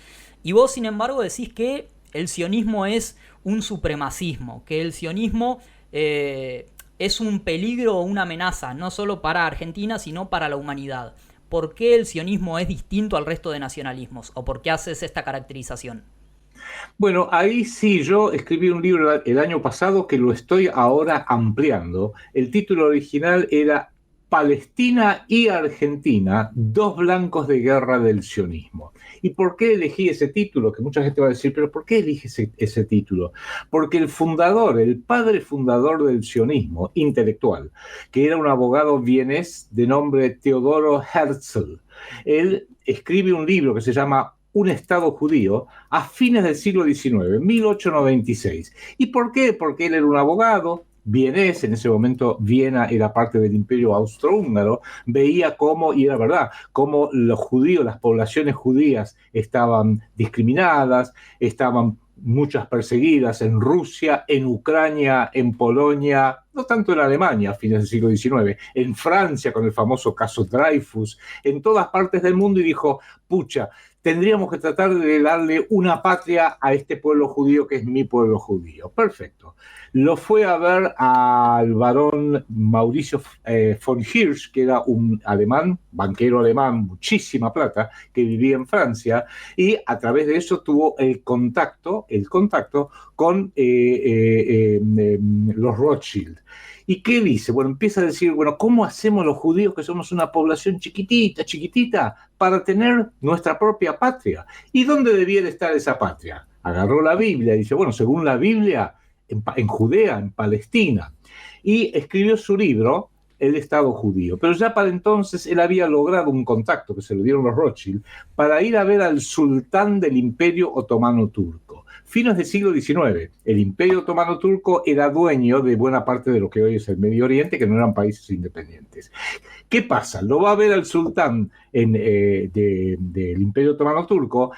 Y vos, sin embargo, decís que el sionismo es un supremacismo, que el sionismo es un peligro o una amenaza, no solo para Argentina, sino para la humanidad. ¿Por qué el sionismo es distinto al resto de nacionalismos? ¿O por qué haces esta caracterización? Bueno, ahí sí, yo escribí un libro el año pasado que lo estoy ahora ampliando. El título original era Palestina y Argentina, dos blancos de guerra del sionismo. ¿Y por qué elegí ese título? Que mucha gente va a decir, pero ¿por qué elige ese título? Porque el fundador, el padre fundador del sionismo intelectual, que era un abogado vienés de nombre Teodoro Herzl, él escribe un libro que se llama Un Estado Judío a fines del siglo XIX, 1896. ¿Y por qué? Porque él era un abogado vienés, en ese momento Viena era parte del Imperio Austrohúngaro, veía cómo, y era verdad, cómo los judíos, las poblaciones judías estaban discriminadas, estaban muchas perseguidas en Rusia, en Ucrania, en Polonia, no tanto en Alemania a fines del siglo XIX, en Francia con el famoso caso Dreyfus, en todas partes del mundo, y dijo, pucha, tendríamos que tratar de darle una patria a este pueblo judío que es mi pueblo judío. Perfecto. Lo fue a ver al barón Mauricio von Hirsch, que era un alemán, banquero alemán, muchísima plata, que vivía en Francia, y a través de eso tuvo el contacto con los Rothschild. ¿Y qué dice? Bueno, empieza a decir, bueno, ¿cómo hacemos los judíos, que somos una población chiquitita, para tener nuestra propia patria? ¿Y dónde debiera estar esa patria? Agarró la Biblia y dice, bueno, según la Biblia, en Judea, en Palestina. Y escribió su libro, El Estado Judío. Pero ya para entonces él había logrado un contacto, que se lo dieron los Rothschild, para ir a ver al sultán del Imperio Otomano Turco. Fines del siglo XIX, el Imperio Otomano Turco era dueño de buena parte de lo que hoy es el Medio Oriente, que no eran países independientes. ¿Qué pasa? Lo va a ver al sultán del Imperio Otomano Turco.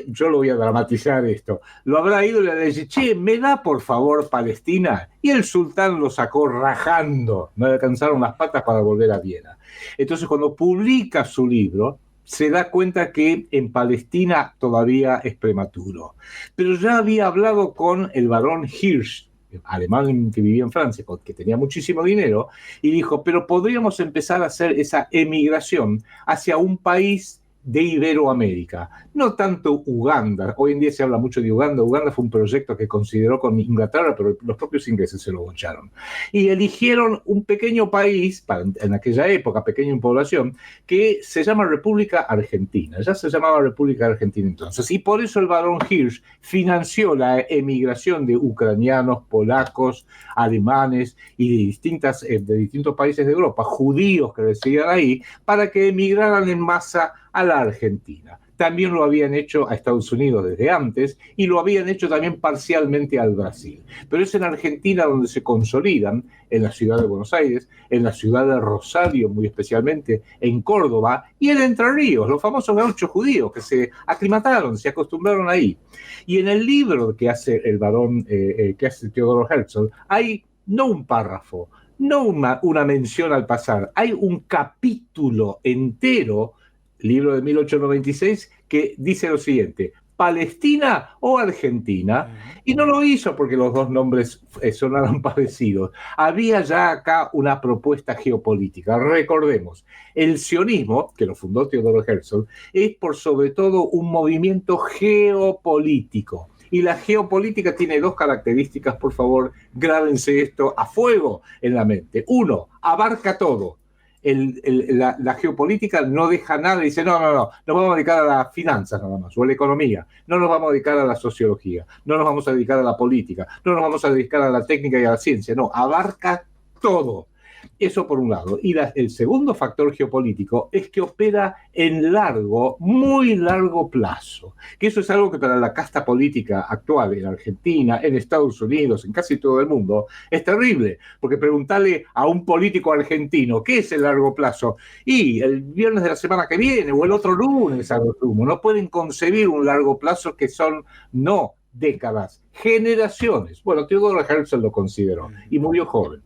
Yo lo voy a dramatizar esto. Lo habrá ido y le dice, che, ¿me da por favor Palestina? Y el sultán lo sacó rajando. No le alcanzaron las patas para volver a Viena. Entonces, cuando publica su libro, se da cuenta que en Palestina todavía es prematuro. Pero ya había hablado con el barón Hirsch, alemán que vivía en Francia, que tenía muchísimo dinero, y dijo, pero podríamos empezar a hacer esa emigración hacia un país de Iberoamérica, no tanto Uganda. Hoy en día se habla mucho de Uganda. Uganda fue un proyecto que consideró con Inglaterra, pero los propios ingleses se lo bocharon. Y eligieron un pequeño país, en aquella época, pequeño en población, que se llama República Argentina. Ya se llamaba República Argentina entonces. Y por eso el barón Hirsch financió la emigración de ucranianos, polacos, alemanes y de distintos países de Europa, judíos que residían ahí, para que emigraran en masa a la Argentina. También lo habían hecho a Estados Unidos desde antes y lo habían hecho también parcialmente al Brasil. Pero es en Argentina donde se consolidan, en la ciudad de Buenos Aires, en la ciudad de Rosario muy especialmente, en Córdoba y en Entre Ríos, los famosos gauchos judíos que se aclimataron, se acostumbraron ahí. Y en el libro que hace el barón, que hace Teodoro Herzl, hay no un párrafo, no una mención al pasar, hay un capítulo entero, libro de 1896, que dice lo siguiente, ¿Palestina o Argentina? Y no lo hizo porque los dos nombres sonaran parecidos. Había ya acá una propuesta geopolítica. Recordemos, el sionismo, que lo fundó Teodoro Herzl, es por sobre todo un movimiento geopolítico. Y la geopolítica tiene dos características, por favor, grábense esto a fuego en la mente. Uno, abarca todo. La geopolítica no deja nada, dice no, nos vamos a dedicar a las finanzas nada más, o a la economía, no nos vamos a dedicar a la sociología, no nos vamos a dedicar a la política, no nos vamos a dedicar a la técnica y a la ciencia, no, abarca todo. Eso por un lado. Y el segundo factor geopolítico es que opera en largo, muy largo plazo. Que eso es algo que para la casta política actual en Argentina, en Estados Unidos, en casi todo el mundo, es terrible. Porque preguntarle a un político argentino qué es el largo plazo, y el viernes de la semana que viene o el otro lunes a lo sumo, no pueden concebir un largo plazo que son no décadas, generaciones. Bueno, Theodor Herzl lo consideró y murió joven.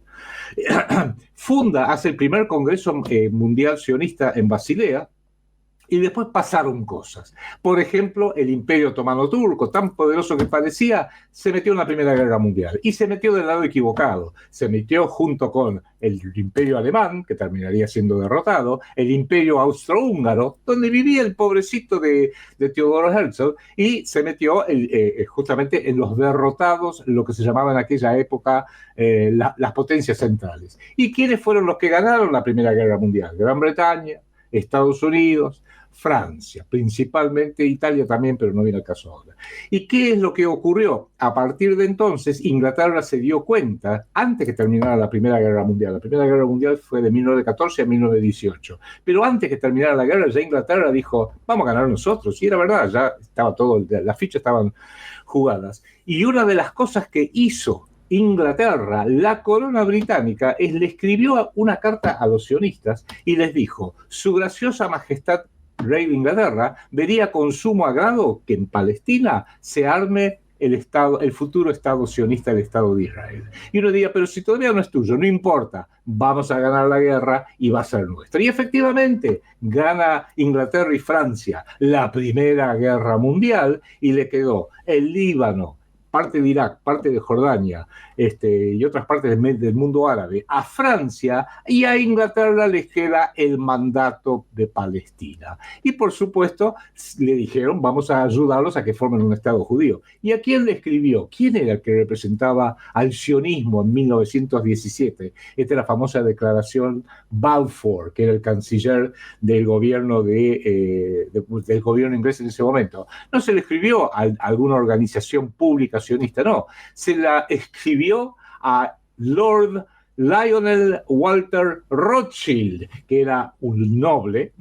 Hace el primer Congreso Mundial Sionista en Basilea, y después pasaron cosas. Por ejemplo, el Imperio Otomano Turco, tan poderoso que parecía, se metió en la Primera Guerra Mundial. Y se metió del lado equivocado. Se metió junto con el Imperio Alemán, que terminaría siendo derrotado, el Imperio Austrohúngaro, donde vivía el pobrecito de Theodor Herzl, y se metió justamente en los derrotados, lo que se llamaba en aquella época las potencias centrales. ¿Y quiénes fueron los que ganaron la Primera Guerra Mundial? Gran Bretaña, Estados Unidos, Francia, principalmente Italia también, pero no viene al caso ahora. ¿Y qué es lo que ocurrió? A partir de entonces, Inglaterra se dio cuenta, antes que terminara la Primera Guerra Mundial. La Primera Guerra Mundial fue de 1914 a 1918. Pero antes que terminara la guerra, ya Inglaterra dijo, vamos a ganar nosotros. Y era verdad, ya estaba todo, las fichas estaban jugadas. Y una de las cosas que hizo Inglaterra, la corona británica, le escribió una carta a los sionistas y les dijo, su graciosa majestad rey de Inglaterra vería con sumo agrado que en Palestina se arme el futuro Estado sionista, el Estado de Israel. Y uno diría, pero si todavía no es tuyo, no importa, vamos a ganar la guerra y va a ser nuestra. Y efectivamente, gana Inglaterra y Francia la Primera Guerra Mundial y le quedó el Líbano, parte de Irak, parte de Jordania y otras partes del mundo árabe, a Francia, y a Inglaterra les queda el mandato de Palestina. Y por supuesto le dijeron, vamos a ayudarlos a que formen un Estado judío. ¿Y a quién le escribió? ¿Quién era el que representaba al sionismo en 1917? Esta es la famosa declaración Balfour, que era el canciller del gobierno del gobierno inglés en ese momento. No se le escribió a alguna organización pública sionista, no, se la escribió a Lord Lionel Walter Rothschild, que era un noble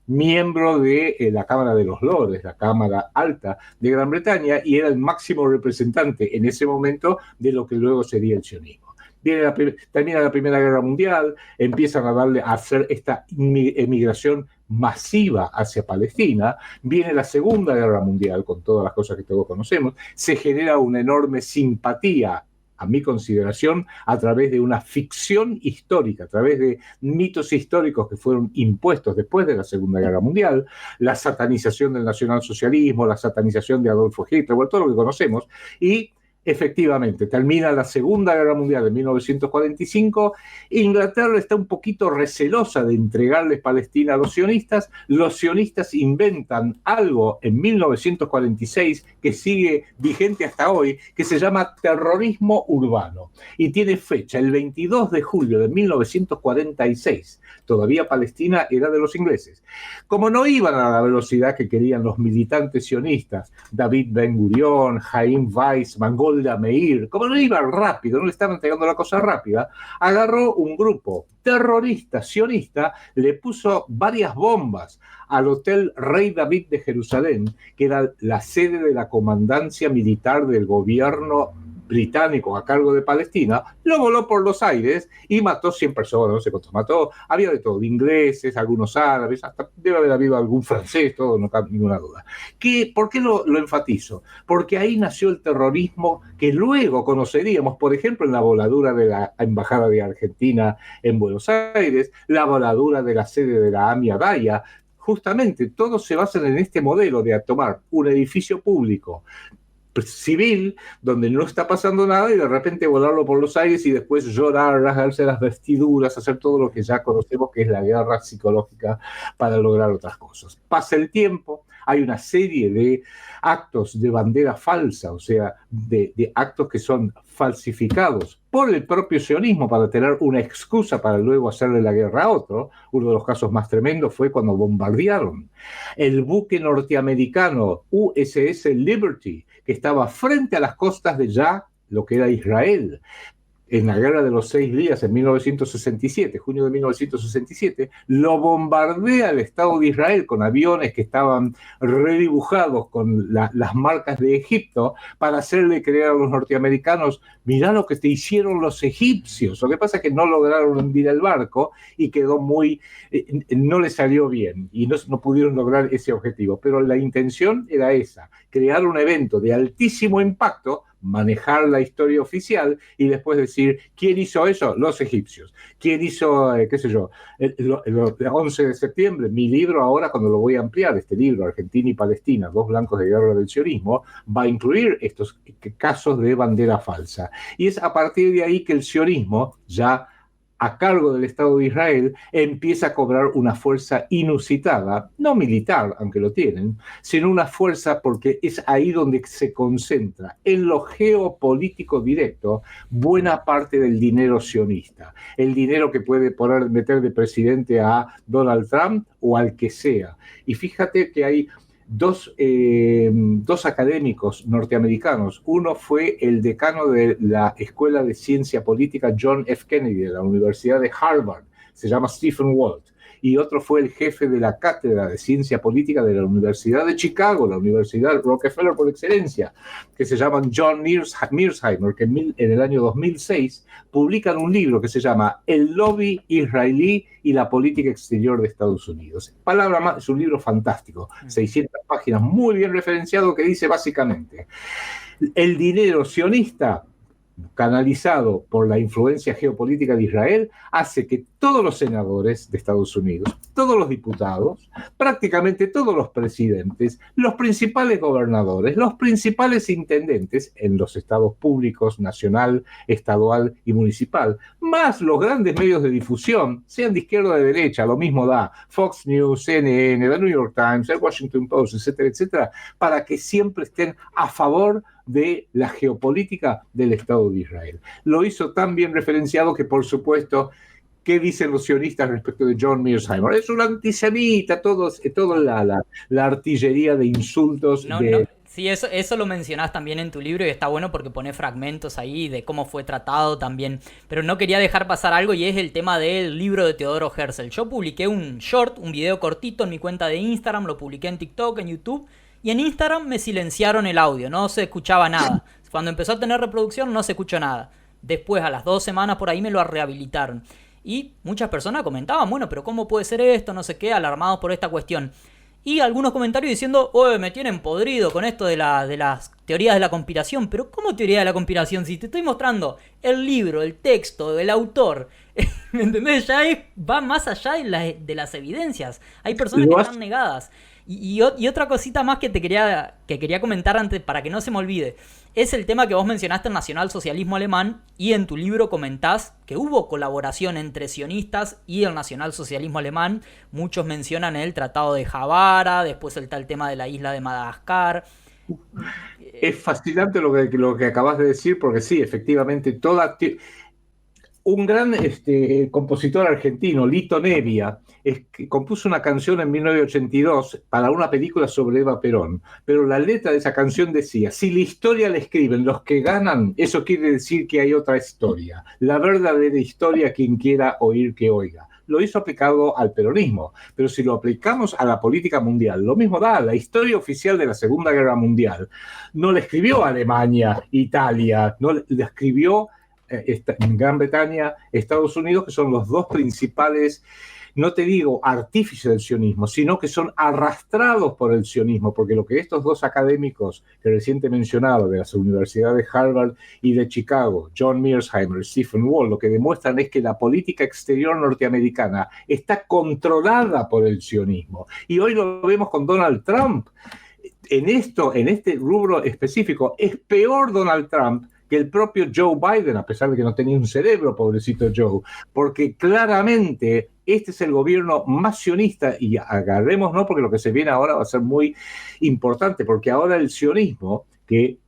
miembro de la Cámara de los Lores, la Cámara Alta de Gran Bretaña, y era el máximo representante en ese momento de lo que luego sería el sionismo. Termina la Primera Guerra Mundial, empiezan a hacer esta emigración masiva hacia Palestina, viene la Segunda Guerra Mundial con todas las cosas que todos conocemos, se genera una enorme simpatía, a mi consideración, a través de una ficción histórica, a través de mitos históricos que fueron impuestos después de la Segunda Guerra Mundial, la satanización del nacionalsocialismo, la satanización de Adolfo Hitler, todo lo que conocemos, y efectivamente, termina la Segunda Guerra Mundial en 1945, Inglaterra está un poquito recelosa de entregarles Palestina a los sionistas inventan algo en 1946 que sigue vigente hasta hoy, que se llama terrorismo urbano, y tiene fecha el 22 de julio de 1946, todavía Palestina era de los ingleses. Como no iban a la velocidad que querían los militantes sionistas, David Ben Gurion, Chaim Weizmann, Golda Meir, como no iban rápido, no le estaban entregando la cosa rápida, agarró un grupo terrorista sionista, le puso varias bombas al Hotel Rey David de Jerusalén, que era la sede de la comandancia militar del gobierno británico a cargo de Palestina, lo voló por los aires y mató 100 personas, no sé cuántos mató, había de todo, ingleses, algunos árabes, hasta debe haber habido algún francés, todo, no cabe ninguna duda. ¿Por qué lo enfatizo? Porque ahí nació el terrorismo que luego conoceríamos, por ejemplo, en la voladura de la Embajada de Argentina en Buenos Aires, la voladura de la sede de la AMIA Daya. Justamente, todos se basan en este modelo de tomar un edificio público civil, donde no está pasando nada, y de repente volarlo por los aires y después llorar, rasgarse las vestiduras, hacer todo lo que ya conocemos que es la guerra psicológica para lograr otras cosas. Pasa el tiempo, hay una serie de actos de bandera falsa, o sea, de actos que son falsificados por el propio sionismo para tener una excusa para luego hacerle la guerra a otro. Uno de los casos más tremendos fue cuando bombardearon el buque norteamericano USS Liberty, que estaba frente a las costas de ya lo que era Israel. en la Guerra de los 6 Días en 1967, junio de 1967, lo bombardea el Estado de Israel con aviones que estaban redibujados con las marcas de Egipto para hacerle creer a los norteamericanos: mirá lo que te hicieron los egipcios. Lo que pasa es que no lograron hundir el barco y quedó no le salió bien y no pudieron lograr ese objetivo. Pero la intención era esa: crear un evento de altísimo impacto, manejar la historia oficial y después decir, ¿quién hizo eso? Los egipcios. ¿Quién hizo, qué sé yo, el 11 de septiembre? Mi libro ahora, cuando lo voy a ampliar, este libro, Argentina y Palestina, dos blancos de guerra del sionismo, va a incluir estos casos de bandera falsa. Y es a partir de ahí que el sionismo, ya a cargo del Estado de Israel, empieza a cobrar una fuerza inusitada, no militar, aunque lo tienen, sino una fuerza porque es ahí donde se concentra en lo geopolítico directo buena parte del dinero sionista, el dinero que puede meter de presidente a Donald Trump o al que sea. Y fíjate que hay dos académicos norteamericanos. Uno fue el decano de la Escuela de Ciencia Política John F. Kennedy de la Universidad de Harvard, se llama Stephen Walt, y otro fue el jefe de la Cátedra de Ciencia Política de la Universidad de Chicago, la Universidad Rockefeller por excelencia, que se llaman John Mearsheimer, que en el año 2006 publican un libro que se llama El lobby israelí y la política exterior de Estados Unidos. Palabra más, es un libro fantástico, 600 páginas, muy bien referenciado, que dice básicamente: el dinero sionista canalizado por la influencia geopolítica de Israel hace que todos los senadores de Estados Unidos, todos los diputados, prácticamente todos los presidentes, los principales gobernadores, los principales intendentes en los estados públicos, nacional, estadual y municipal, más los grandes medios de difusión, sean de izquierda o de derecha, lo mismo da Fox News, CNN, The New York Times, el Washington Post, etcétera, etcétera, para que siempre estén a favor de la geopolítica del Estado de Israel. Lo hizo tan bien referenciado que, por supuesto, ¿qué dicen los sionistas respecto de John Mearsheimer? Es un antisemita, toda la artillería de insultos. No. Sí, eso lo mencionás también en tu libro y está bueno porque pone fragmentos ahí de cómo fue tratado también. Pero no quería dejar pasar algo, y es el tema del libro de Teodoro Herzl. Yo publiqué un video cortito en mi cuenta de Instagram, lo publiqué en TikTok, en YouTube, y en Instagram me silenciaron el audio, no se escuchaba nada. Cuando empezó a tener reproducción no se escuchó nada. Después, a las 2 semanas por ahí, me lo rehabilitaron. Y muchas personas comentaban, bueno, pero ¿cómo puede ser esto? No sé qué, alarmados por esta cuestión. Y algunos comentarios diciendo, oye, me tienen podrido con esto de las teorías de la conspiración. Pero ¿cómo teoría de la conspiración? Si te estoy mostrando el libro, el texto, el autor, ¿me entendés? Ya va más allá de las evidencias. Hay personas que están negadas. Y otra cosita más que quería comentar antes, para que no se me olvide, es el tema que vos mencionaste, el nacionalsocialismo alemán, y en tu libro comentás que hubo colaboración entre sionistas y el nacionalsocialismo alemán. Muchos mencionan el Tratado de Javara, después está el tema de la isla de Madagascar. Es fascinante lo que acabas de decir, porque sí, efectivamente, un gran compositor argentino, Lito Nevia, compuso una canción en 1982 para una película sobre Eva Perón, pero la letra de esa canción decía: si la historia la escriben los que ganan, eso quiere decir que hay otra historia. La verdadera historia, quien quiera oír que oiga. Lo hizo aplicado al peronismo, pero si lo aplicamos a la política mundial, lo mismo da. La historia oficial de la Segunda Guerra Mundial no la escribió Alemania, Italia, no la escribió en Gran Bretaña, Estados Unidos, que son los dos principales, no te digo artífices del sionismo, sino que son arrastrados por el sionismo, porque lo que estos dos académicos que recién mencionado de las universidades de Harvard y de Chicago, John Mearsheimer y Stephen Walt, lo que demuestran es que la política exterior norteamericana está controlada por el sionismo. Y hoy lo vemos con Donald Trump. En este rubro específico, es peor Donald Trump que el propio Joe Biden, a pesar de que no tenía un cerebro, pobrecito Joe, porque claramente este es el gobierno más sionista, y agarrémonos, porque lo que se viene ahora va a ser muy importante, porque ahora el sionismo, que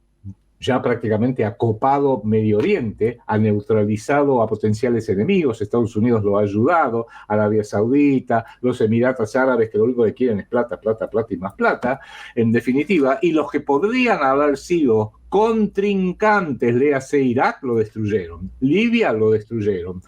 ya prácticamente ha copado Medio Oriente, ha neutralizado a potenciales enemigos, Estados Unidos lo ha ayudado, Arabia Saudita, los Emiratos Árabes, que lo único que quieren es plata, plata, plata y más plata, en definitiva, y los que podrían haber sido contrincantes, léase Irak, lo destruyeron, Libia lo destruyeron,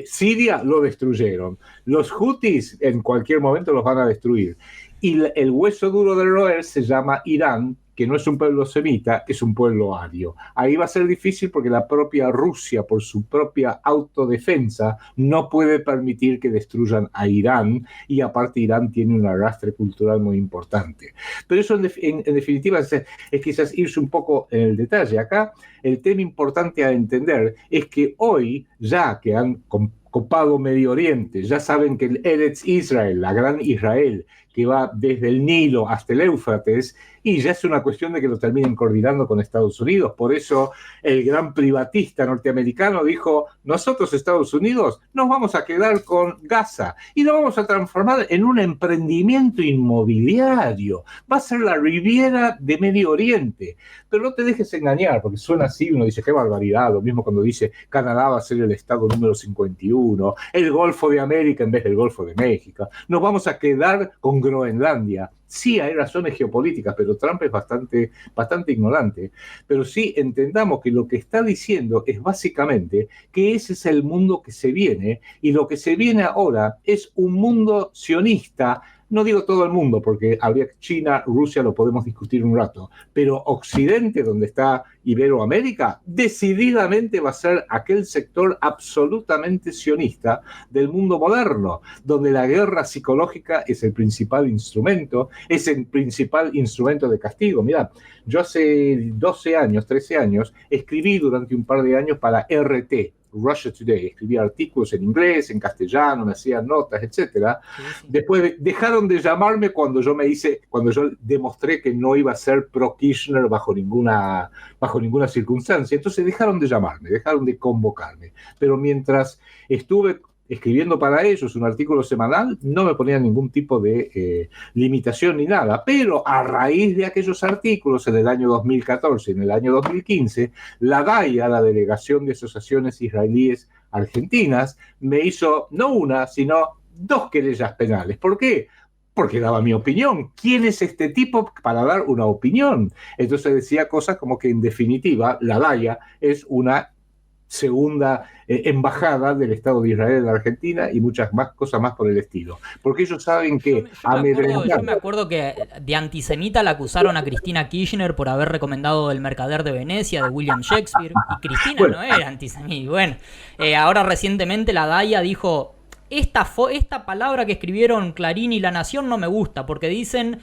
Siria lo destruyeron, los Houthis en cualquier momento los van a destruir. Y el hueso duro del roer se llama Irán, que no es un pueblo semita, es un pueblo ario. Ahí va a ser difícil porque la propia Rusia, por su propia autodefensa, no puede permitir que destruyan a Irán, y aparte Irán tiene un arrastre cultural muy importante. Pero eso en definitiva es quizás irse un poco en el detalle. Acá el tema importante a entender es que hoy, ya que han copado Medio Oriente, ya saben que el Eretz Israel, la gran Israel, que va desde el Nilo hasta el Éufrates, y ya es una cuestión de que lo terminen coordinando con Estados Unidos. Por eso el gran privatista norteamericano dijo, nosotros Estados Unidos nos vamos a quedar con Gaza y lo vamos a transformar en un emprendimiento inmobiliario. Va a ser la Riviera de Medio Oriente. Pero no te dejes engañar, porque suena así, uno dice, qué barbaridad, lo mismo cuando dice Canadá va a ser el estado número 51, el Golfo de América en vez del Golfo de México, nos vamos a quedar con Groenlandia. Sí, hay razones geopolíticas, pero Trump es bastante ignorante. Pero sí entendamos que lo que está diciendo es básicamente que ese es el mundo que se viene, y lo que se viene ahora es un mundo sionista. No digo todo el mundo, porque habría China, Rusia, lo podemos discutir un rato, pero Occidente, donde está Iberoamérica, decididamente va a ser aquel sector absolutamente sionista del mundo moderno, donde la guerra psicológica es el principal instrumento, es el principal instrumento de castigo. Mira, yo hace 12 años, 13 años, escribí durante un par de años para RT, Russia Today, escribía artículos en inglés, en castellano, me hacían notas, etcétera. Sí. Después dejaron de llamarme cuando yo demostré que no iba a ser pro Kirchner bajo ninguna circunstancia. Entonces dejaron de llamarme, dejaron de convocarme. Pero mientras estuve escribiendo para ellos un artículo semanal, no me ponían ningún tipo de limitación ni nada, pero a raíz de aquellos artículos en el año 2014, en el año 2015, la DAIA, la Delegación de Asociaciones Israelíes Argentinas, me hizo no una, sino 2 querellas penales. ¿Por qué? Porque daba mi opinión. ¿Quién es este tipo para dar una opinión? Entonces decía cosas como que en definitiva la DAIA es una segunda embajada del Estado de Israel en la Argentina, y muchas más cosas más por el estilo. Porque ellos saben que yo me acuerdo que de antisemita la acusaron a Cristina Kirchner por haber recomendado El Mercader de Venecia de William Shakespeare, y Cristina no era antisemita. Bueno, ahora recientemente la DAIA dijo, esta palabra que escribieron Clarín y La Nación no me gusta, porque dicen,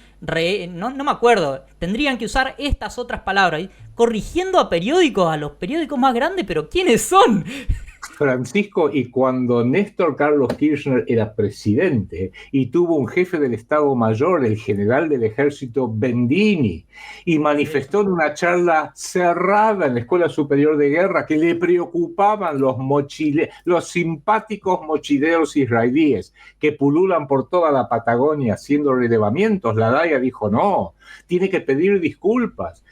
no me acuerdo, tendrían que usar estas otras palabras, corrigiendo a los periódicos más grandes, pero ¿quiénes son? Francisco, y cuando Néstor Carlos Kirchner era presidente y tuvo un jefe del Estado Mayor, el general del Ejército Bendini, y manifestó en una charla cerrada en la Escuela Superior de Guerra que le preocupaban los simpáticos mochileros israelíes que pululan por toda la Patagonia haciendo relevamientos, la DAIA dijo no, tiene que pedir disculpas.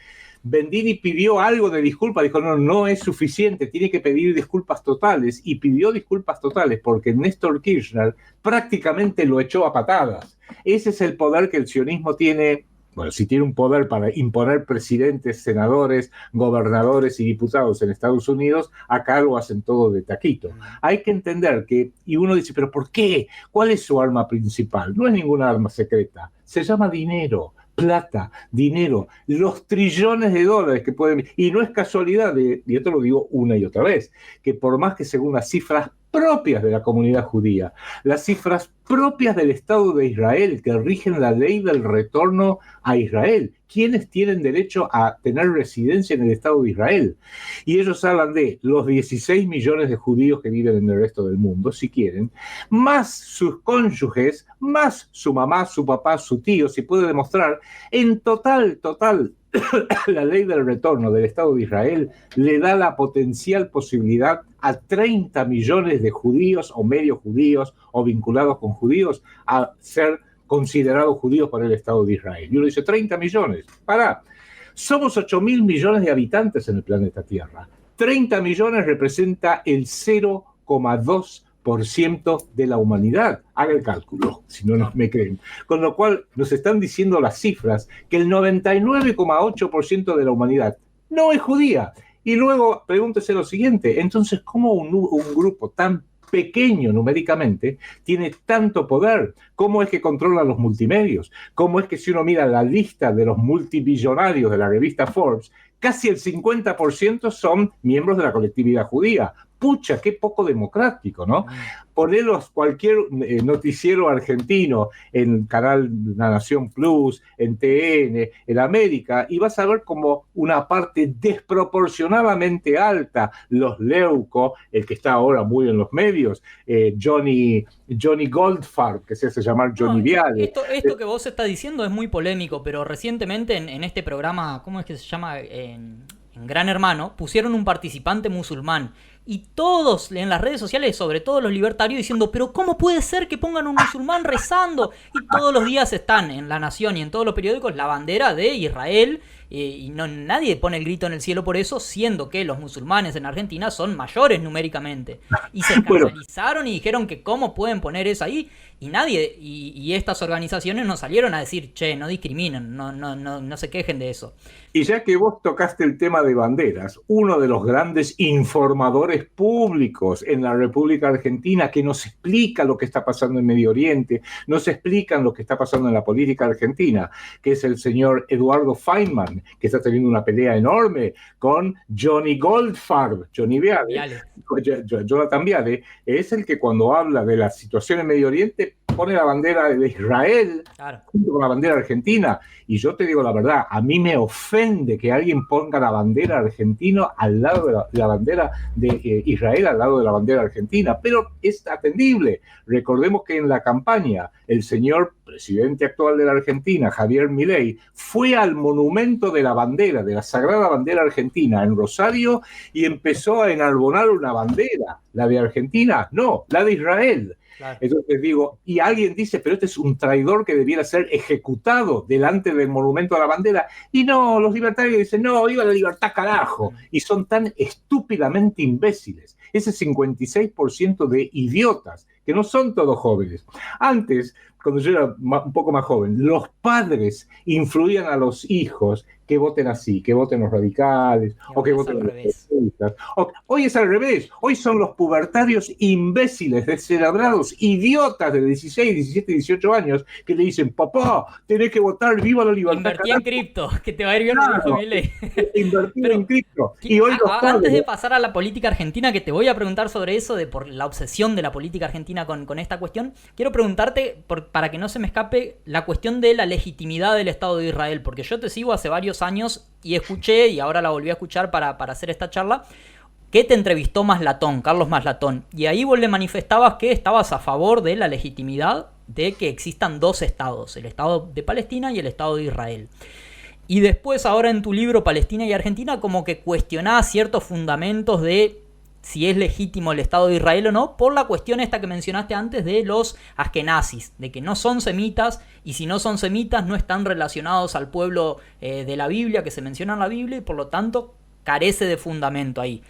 Bendini pidió algo de disculpa, dijo no es suficiente, tiene que pedir disculpas totales, y pidió disculpas totales porque Néstor Kirchner prácticamente lo echó a patadas. Ese es el poder que el sionismo tiene. Bueno, si tiene un poder para imponer presidentes, senadores, gobernadores y diputados en Estados Unidos, acá lo hacen todo de taquito. Hay que entender que, y uno dice, ¿pero por qué? ¿Cuál es su arma principal? No es ninguna arma secreta, se llama dinero. Plata, dinero, los trillones de dólares que pueden... Y no es casualidad, y esto lo digo una y otra vez, que por más que según las cifras propias de la comunidad judía, las cifras propias del Estado de Israel, que rigen la ley del retorno a Israel, quienes tienen derecho a tener residencia en el Estado de Israel. Y ellos hablan de los 16 millones de judíos que viven en el resto del mundo, si quieren, más sus cónyuges, más su mamá, su papá, su tío, si puede demostrar, en total, la ley del retorno del Estado de Israel le da la potencial posibilidad a 30 millones de judíos o medio judíos o vinculados con judíos a ser considerados judíos por el Estado de Israel. Y uno dice, 30 millones, Somos 8.000 millones de habitantes en el planeta Tierra. 30 millones representa el 0,2% de la humanidad. Haga el cálculo, si no me creen. Con lo cual nos están diciendo las cifras que el 99,8% de la humanidad no es judía. Y luego pregúntese lo siguiente, entonces, ¿cómo un grupo tan pequeño numéricamente tiene tanto poder? ¿Cómo es que controla los multimedios? ¿Cómo es que si uno mira la lista de los multimillonarios de la revista Forbes, casi el 50% son miembros de la colectividad judía? Pucha, qué poco democrático, ¿no? Ponerlos cualquier noticiero argentino en Canal La Nación Plus, en TN, en América, y vas a ver como una parte desproporcionadamente alta, los Leuco, el que está ahora muy en los medios, Johnny Goldfarb, que se hace llamar Johnny Viale. Esto que vos estás diciendo es muy polémico, pero recientemente en este programa, ¿cómo es que se llama? En Gran Hermano, pusieron un participante musulmán. Y todos en las redes sociales, sobre todo los libertarios, diciendo, pero ¿cómo puede ser que pongan un musulmán rezando? Y todos los días están en La Nación y en todos los periódicos la bandera de Israel, y nadie pone el grito en el cielo por eso, siendo que los musulmanes en Argentina son mayores numéricamente. Y se escandalizaron y dijeron que cómo pueden poner eso ahí. Y nadie, y estas organizaciones no salieron a decir, che, no discriminen, no se quejen de eso. Y ya que vos tocaste el tema de banderas, uno de los grandes informadores públicos en la República Argentina que nos explica lo que está pasando en Medio Oriente, nos explican lo que está pasando en la política argentina, que es el señor Eduardo Feynman, que está teniendo una pelea enorme con Johnny Goldfarb, Johnny Viale. Jonathan Viale, es el que cuando habla de la situación en Medio Oriente pone la bandera de Israel junto con la bandera argentina. Y yo te digo la verdad, a mí me ofende que alguien ponga la bandera argentina al lado de la bandera de Israel, al lado de la bandera argentina, pero es atendible. Recordemos que en la campaña el señor presidente actual de la Argentina, Javier Milei, fue al monumento de la bandera, de la sagrada bandera argentina en Rosario, y empezó a enarbolar una bandera, la de Argentina, no, la de Israel. Claro. Entonces digo, y alguien dice, pero este es un traidor que debiera ser ejecutado delante del monumento a la bandera. Y no, los libertarios dicen, no, viva la libertad, carajo. Y son tan estúpidamente imbéciles. Ese 56% de idiotas, que no son todos jóvenes. Antes, cuando yo era un poco más joven, los padres influían a los hijos que voten así, que voten los radicales, o que voten los progresistas. Hoy es al revés, hoy son los pubertarios imbéciles, descerebrados, idiotas de 16, 17, 18 años, que le dicen, papá, tenés que votar, viva la libertad. Invertí en cripto, que te va a ir bien con tu ley. Invertir en cripto. Y hoy antes de pasar a la política argentina, que te voy a preguntar sobre eso, por la obsesión de la política argentina con esta cuestión, quiero preguntarte, para que no se me escape, la cuestión de la legitimidad del Estado de Israel, porque yo te sigo hace varios años y escuché, y ahora la volví a escuchar para hacer esta charla, que te entrevistó Maslatón, Carlos Maslatón, y ahí vos le manifestabas que estabas a favor de la legitimidad de que existan dos estados, el Estado de Palestina y el Estado de Israel. Y después ahora en tu libro Palestina y Argentina como que cuestionás ciertos fundamentos de si es legítimo el Estado de Israel o no, por la cuestión esta que mencionaste antes de los askenazis, de que no son semitas, y si no son semitas no están relacionados al pueblo de la Biblia, que se menciona en la Biblia, y por lo tanto carece de fundamento ahí.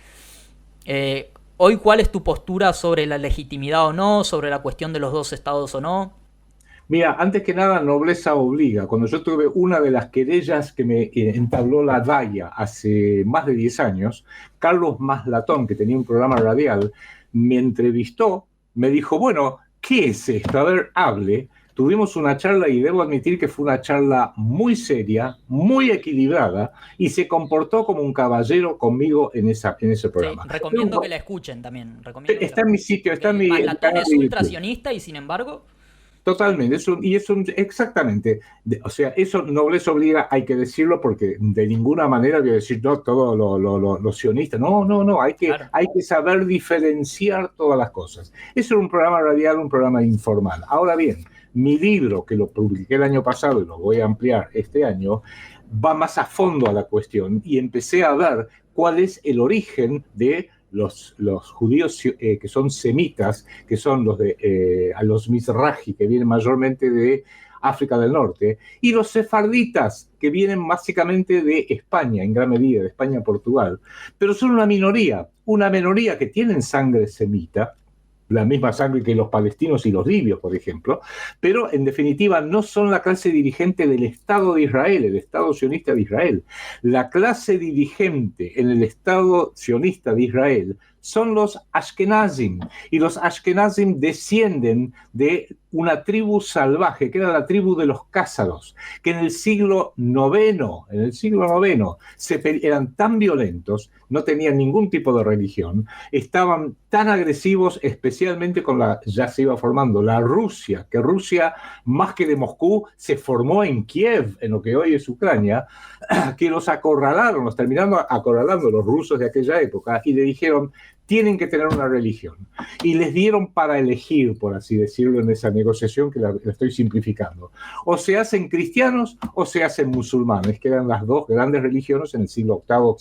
Hoy, ¿cuál es tu postura sobre la legitimidad o no, sobre la cuestión de los dos estados o no? Mira, antes que nada, nobleza obliga. Cuando yo tuve una de las querellas que me entabló la DAIA hace más de 10 años, Carlos Maslatón, que tenía un programa radial, me entrevistó, me dijo, bueno, ¿qué es esto? A ver, hable. Tuvimos una charla y debo admitir que fue una charla muy seria, muy equilibrada, y se comportó como un caballero conmigo en ese programa. Sí, recomiendo que la escuchen también. Está en mi sitio, está en mi... Maslatón es ultrasionista y sin embargo... Totalmente, exactamente. O sea, eso nobleza obliga, hay que decirlo, porque de ninguna manera voy a decir, no, todo lo sionista. No, hay que saber diferenciar todas las cosas. Eso era un programa radial, un programa informal. Ahora bien, mi libro, que lo publiqué el año pasado y lo voy a ampliar este año, va más a fondo a la cuestión y empecé a ver cuál es el origen de los judíos que son semitas, que son los Mizrahi, que vienen mayormente de África del Norte, y los sefarditas, que vienen básicamente de España, en gran medida, de España a Portugal, pero son una minoría que tienen sangre semita, la misma sangre que los palestinos y los libios, por ejemplo, pero en definitiva no son la clase dirigente del Estado de Israel, el Estado sionista de Israel. La clase dirigente en el Estado sionista de Israel son los Ashkenazim, y los Ashkenazim descienden de una tribu salvaje, que era la tribu de los cázaros, que en el siglo IX eran tan violentos, no tenían ningún tipo de religión, estaban tan agresivos, especialmente ya se iba formando la Rusia, que Rusia, más que de Moscú, se formó en Kiev, en lo que hoy es Ucrania, que los terminaron acorralando los rusos de aquella época, y le dijeron, tienen que tener una religión. Y les dieron para elegir, por así decirlo, en esa negociación que la estoy simplificando. O se hacen cristianos o se hacen musulmanes, que eran las dos grandes religiones en el siglo VIII,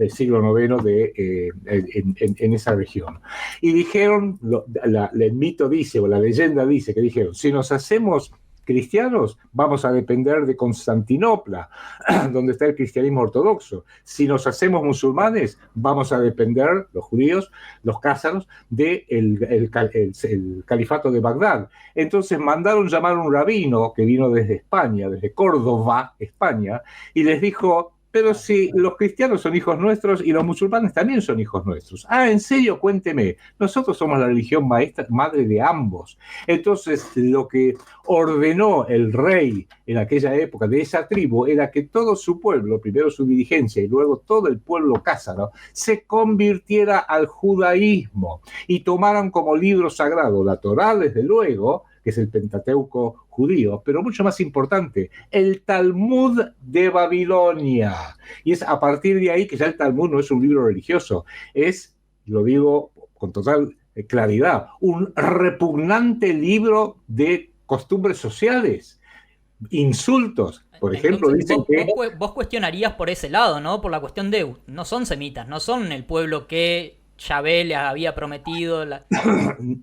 siglo IX en esa región. Y dijeron, el mito dice, o la leyenda dice, que dijeron, si nos hacemos cristianos, vamos a depender de Constantinopla, donde está el cristianismo ortodoxo. Si nos hacemos musulmanes, vamos a depender, los judíos, los cázaros, del califato de Bagdad. Entonces mandaron llamar a un rabino que vino desde España, desde Córdoba, España, y les dijo, pero si los cristianos son hijos nuestros y los musulmanes también son hijos nuestros. Ah, en serio, cuénteme, nosotros somos la religión madre de ambos. Entonces, lo que ordenó el rey en aquella época de esa tribu era que todo su pueblo, primero su dirigencia y luego todo el pueblo cázaro, se convirtiera al judaísmo y tomaran como libro sagrado la Torá, desde luego, que es el Pentateuco judío, pero mucho más importante, el Talmud de Babilonia. Y es a partir de ahí que ya el Talmud no es un libro religioso, es, lo digo con total claridad, un repugnante libro de costumbres sociales, insultos. Por ejemplo, entonces, dicen vos cuestionarías por ese lado, ¿no? Por la cuestión de, no son semitas, no son el pueblo que Yahvé le había prometido.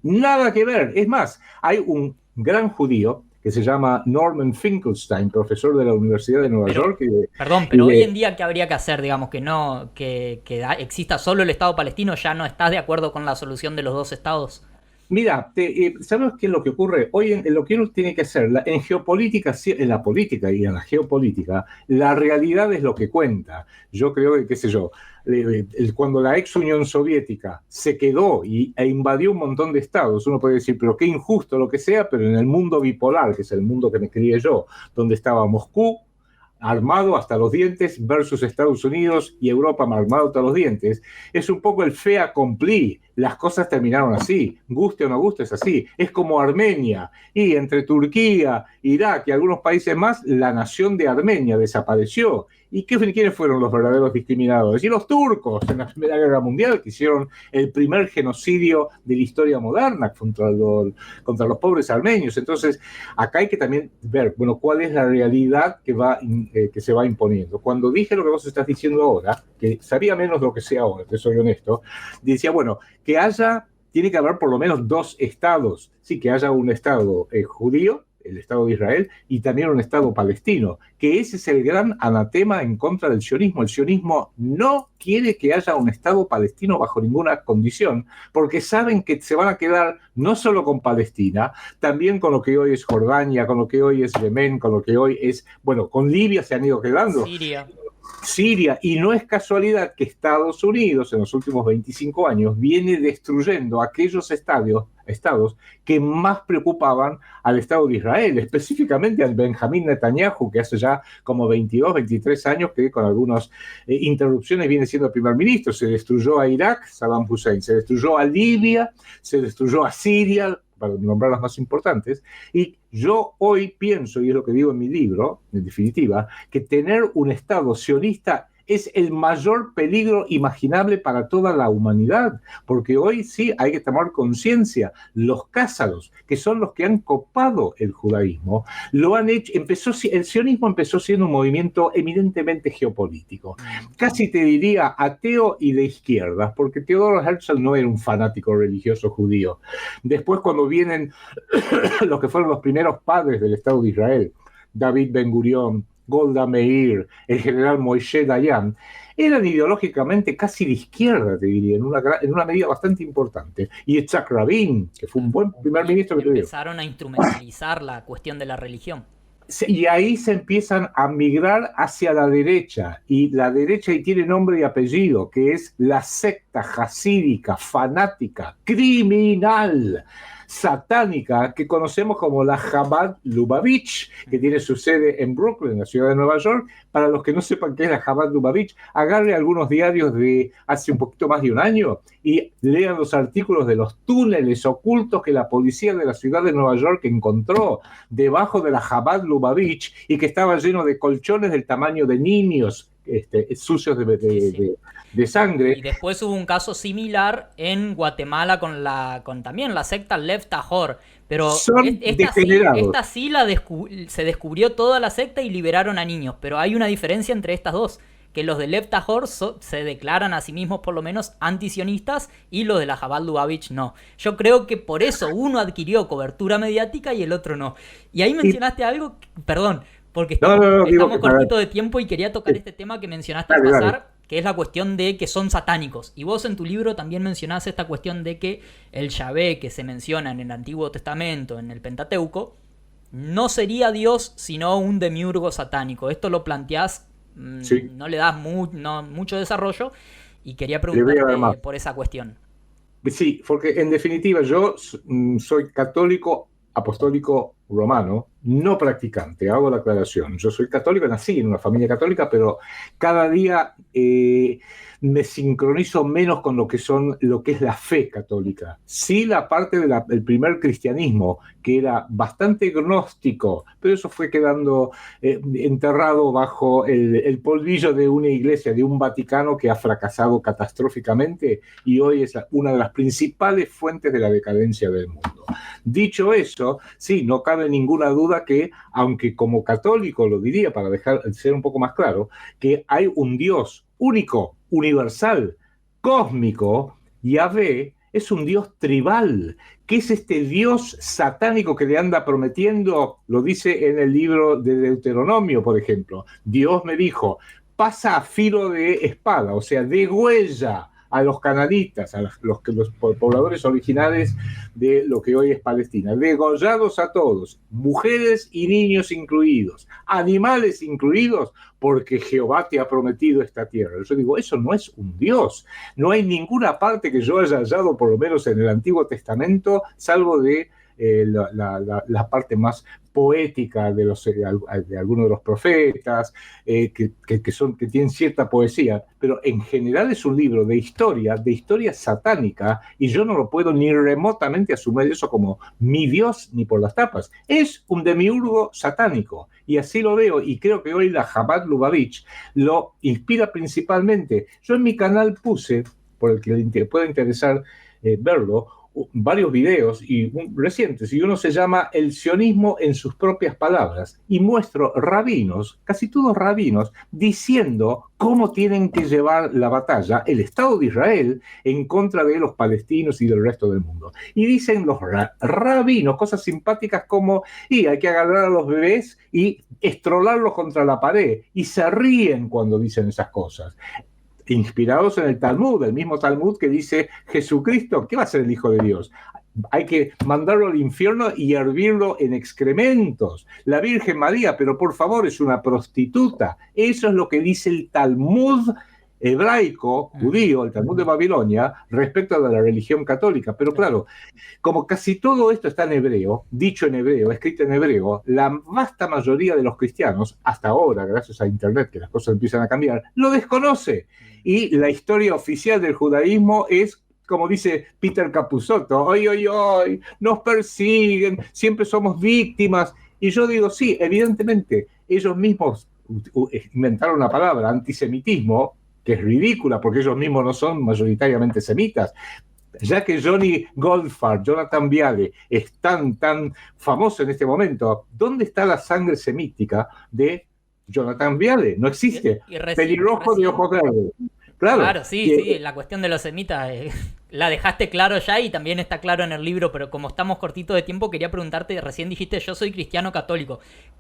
Nada que ver. Es más, hay un gran judío que se llama Norman Finkelstein, profesor de la Universidad de Nueva York. Pero hoy en día, ¿qué habría que hacer? Digamos que exista solo el Estado palestino, ¿ya no estás de acuerdo con la solución de los dos estados? Mira, ¿sabes qué es lo que ocurre? Hoy en lo que uno tiene que hacer, en geopolítica, en la política y en la geopolítica, la realidad es lo que cuenta. Yo creo que, qué sé yo, cuando la ex Unión Soviética se quedó e invadió un montón de estados, uno puede decir, pero qué injusto lo que sea, pero en el mundo bipolar, que es el mundo que me crié yo, donde estaba Moscú, armado hasta los dientes, versus Estados Unidos y Europa armado hasta los dientes, es un poco el fait accompli. Las cosas terminaron así, guste o no guste, es así. Es como Armenia, y entre Turquía, Irak y algunos países más, la nación de Armenia desapareció. ¿Y quiénes fueron los verdaderos discriminados? Y los turcos en la Primera Guerra Mundial, que hicieron el primer genocidio de la historia moderna contra los pobres armenios. Entonces, acá hay que también ver, bueno, cuál es la realidad que se va imponiendo. Cuando dije lo que vos estás diciendo ahora, que sabía menos de lo que sé ahora, te soy honesto, decía, bueno, tiene que haber por lo menos dos estados, sí, que haya un estado judío, el Estado de Israel, y también un Estado palestino, que ese es el gran anatema en contra del sionismo. El sionismo no quiere que haya un Estado palestino bajo ninguna condición, porque saben que se van a quedar no solo con Palestina, también con lo que hoy es Jordania, con lo que hoy es Yemen, con lo que hoy es, bueno, con Libia se han ido quedando. Siria, y no es casualidad que Estados Unidos en los últimos 25 años viene destruyendo aquellos estados que más preocupaban al Estado de Israel, específicamente al Benjamín Netanyahu, que hace ya como 22, 23 años que con algunas interrupciones viene siendo primer ministro. Se destruyó a Irak, Saddam Hussein, se destruyó a Libia, se destruyó a Siria, para nombrar las más importantes, y yo hoy pienso, y es lo que digo en mi libro, en definitiva, que tener un Estado sionista es el mayor peligro imaginable para toda la humanidad, porque hoy sí hay que tomar conciencia. Los cázaros, que son los que han copado el judaísmo, lo han hecho. El sionismo empezó siendo un movimiento eminentemente geopolítico, casi te diría ateo y de izquierdas, porque Theodor Herzl no era un fanático religioso judío. Después, cuando vienen los que fueron los primeros padres del Estado de Israel, David Ben Gurión, Golda Meir, el general Moshe Dayan, eran ideológicamente casi de izquierda, te diría, en una medida bastante importante. Y Yitzhak Rabin, que fue un buen primer ministro. Empezaron a instrumentalizar la cuestión de la religión. Y ahí se empiezan a migrar hacia la derecha, y la derecha y tiene nombre y apellido, que es la secta jasídica, fanática, criminal, satánica, que conocemos como la Chabad Lubavitch, que tiene su sede en Brooklyn, en la ciudad de Nueva York. Para los que no sepan qué es la Chabad Lubavitch, agarre algunos diarios de hace un poquito más de un año y lean los artículos de los túneles ocultos que la policía de la ciudad de Nueva York encontró debajo de la Chabad Lubavitch, y que estaba lleno de colchones del tamaño de niños, sucios de sangre. Y después hubo un caso similar en Guatemala con también la secta Lev Tahor. Pero esta sí se descubrió toda la secta y liberaron a niños. Pero hay una diferencia entre estas dos, que los de Lev Tahor se declaran a sí mismos por lo menos antisionistas, y los de la Chabad Lubavitch no. Yo creo que por eso uno adquirió cobertura mediática y el otro no. Y ahí mencionaste algo, perdón, porque estamos cortitos de tiempo y quería tocar este tema que mencionaste al pasar, que es la cuestión de que son satánicos. Y vos en tu libro también mencionás esta cuestión de que el Yahvé que se menciona en el Antiguo Testamento, en el Pentateuco, no sería Dios, sino un demiurgo satánico. Esto lo planteás, no le das mucho desarrollo, y quería preguntarte por esa cuestión. Sí, porque en definitiva yo soy católico apostólico romano, no practicante, hago la aclaración. Yo soy católico, nací en una familia católica, pero cada día me sincronizo menos con lo que es la fe católica. Sí, la parte del primer cristianismo, que era bastante gnóstico, pero eso fue quedando enterrado bajo el polvillo de una iglesia, de un Vaticano que ha fracasado catastróficamente y hoy es una de las principales fuentes de la decadencia del mundo. Dicho eso, sí, no cabe ninguna duda que, aunque como católico lo diría para ser un poco más claro, que hay un Dios único, universal, cósmico. Yahvé es un Dios tribal, que es este Dios satánico que le anda prometiendo, lo dice en el libro de Deuteronomio, por ejemplo. Dios me dijo, pasa a filo de espada, o sea, degüella a los cananitas, a los pobladores originales de lo que hoy es Palestina, degollados a todos, mujeres y niños incluidos, animales incluidos, porque Jehová te ha prometido esta tierra. Yo digo, eso no es un Dios. No hay ninguna parte que yo haya hallado, por lo menos en el Antiguo Testamento, salvo de la parte más poética de algunos de los profetas, que tienen cierta poesía, pero en general es un libro de historia satánica, y yo no lo puedo ni remotamente asumir eso como mi Dios ni por las tapas. Es un demiurgo satánico, y así lo veo, y creo que hoy la Chabad Lubavitch lo inspira principalmente. Yo en mi canal puse, por el que le pueda interesar verlo, varios videos recientes, y uno se llama El sionismo en sus propias palabras, y muestro rabinos, casi todos rabinos, diciendo cómo tienen que llevar la batalla el Estado de Israel en contra de los palestinos y del resto del mundo. Y dicen los rabinos cosas simpáticas como, hay que agarrar a los bebés y estrolarlos contra la pared, y se ríen cuando dicen esas cosas, inspirados en el Talmud, el mismo Talmud que dice Jesucristo, ¿qué va a ser el Hijo de Dios? Hay que mandarlo al infierno y hervirlo en excrementos. La Virgen María, pero por favor, es una prostituta. Eso es lo que dice el Talmud hebraico, judío, el Talmud de Babilonia, respecto a la religión católica. Pero claro, como casi todo esto está en hebreo, dicho en hebreo, escrito en hebreo, la vasta mayoría de los cristianos, hasta ahora, gracias a Internet, que las cosas empiezan a cambiar, lo desconoce. Y la historia oficial del judaísmo es, como dice Peter Capusotto, ¡ay! Nos persiguen, siempre somos víctimas. Y yo digo, sí, evidentemente, ellos mismos inventaron una palabra, antisemitismo, que es ridícula porque ellos mismos no son mayoritariamente semitas. Ya que Johnny Goldfarb, Jonathan Viale, es tan famoso en este momento, ¿dónde está la sangre semítica de Jonathan Viale? No existe. Pelirrojo de ojos verdes. Claro, sí, la cuestión de los semitas la dejaste claro ya y también está claro en el libro, pero como estamos cortitos de tiempo, quería preguntarte, recién dijiste yo soy cristiano católico,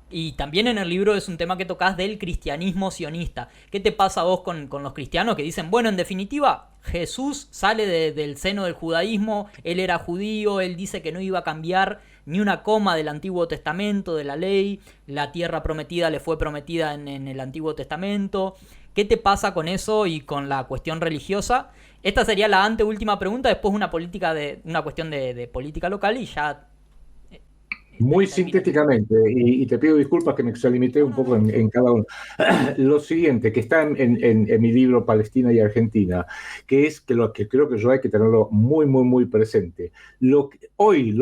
y también en el libro es un tema que tocas del cristianismo sionista. ¿Qué te pasa a vos con los cristianos que dicen, bueno, en definitiva, Jesús sale del seno del judaísmo, él era judío, él dice que no iba a cambiar ni una coma del Antiguo Testamento, de la ley, la tierra prometida le fue prometida en el Antiguo Testamento? ¿Qué te pasa con eso y con la cuestión religiosa? Esta sería la anteúltima pregunta, después una cuestión de política local y ya... Muy sintéticamente, y te pido disculpas que me extralimité un poco en cada uno. Lo siguiente, que está en mi libro Palestina y Argentina, que es que lo que creo que yo hay que tenerlo muy presente. Hoy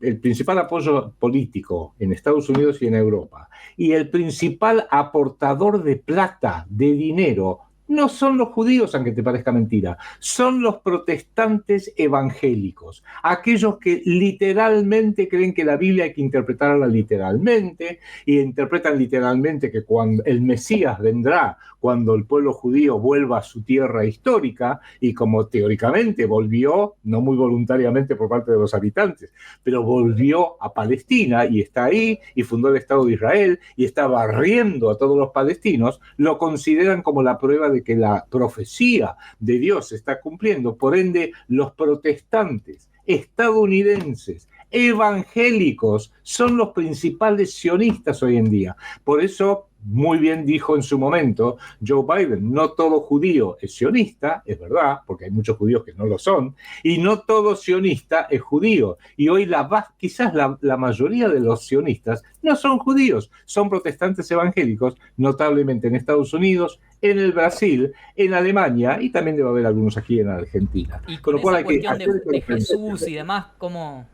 el principal apoyo político en Estados Unidos y en Europa, y el principal aportador de plata, de dinero, no son los judíos, aunque te parezca mentira, son los protestantes evangélicos, aquellos que literalmente creen que la Biblia hay que interpretarla literalmente, y interpretan literalmente que cuando el Mesías vendrá, cuando el pueblo judío vuelva a su tierra histórica, y como teóricamente volvió, no muy voluntariamente por parte de los habitantes, pero volvió a Palestina y está ahí, y fundó el Estado de Israel, y está barriendo a todos los palestinos, lo consideran como la prueba de que la profecía de Dios se está cumpliendo. Por ende, los protestantes estadounidenses evangélicos son los principales sionistas hoy en día. Por eso, muy bien dijo en su momento Joe Biden, no todo judío es sionista, es verdad, porque hay muchos judíos que no lo son, y no todo sionista es judío. Y hoy quizás la mayoría de los sionistas no son judíos, son protestantes evangélicos, notablemente en Estados Unidos, en el Brasil, en Alemania, y también debe haber algunos aquí en Argentina. Y con esa cuestión de Jesús y demás, ¿cómo...?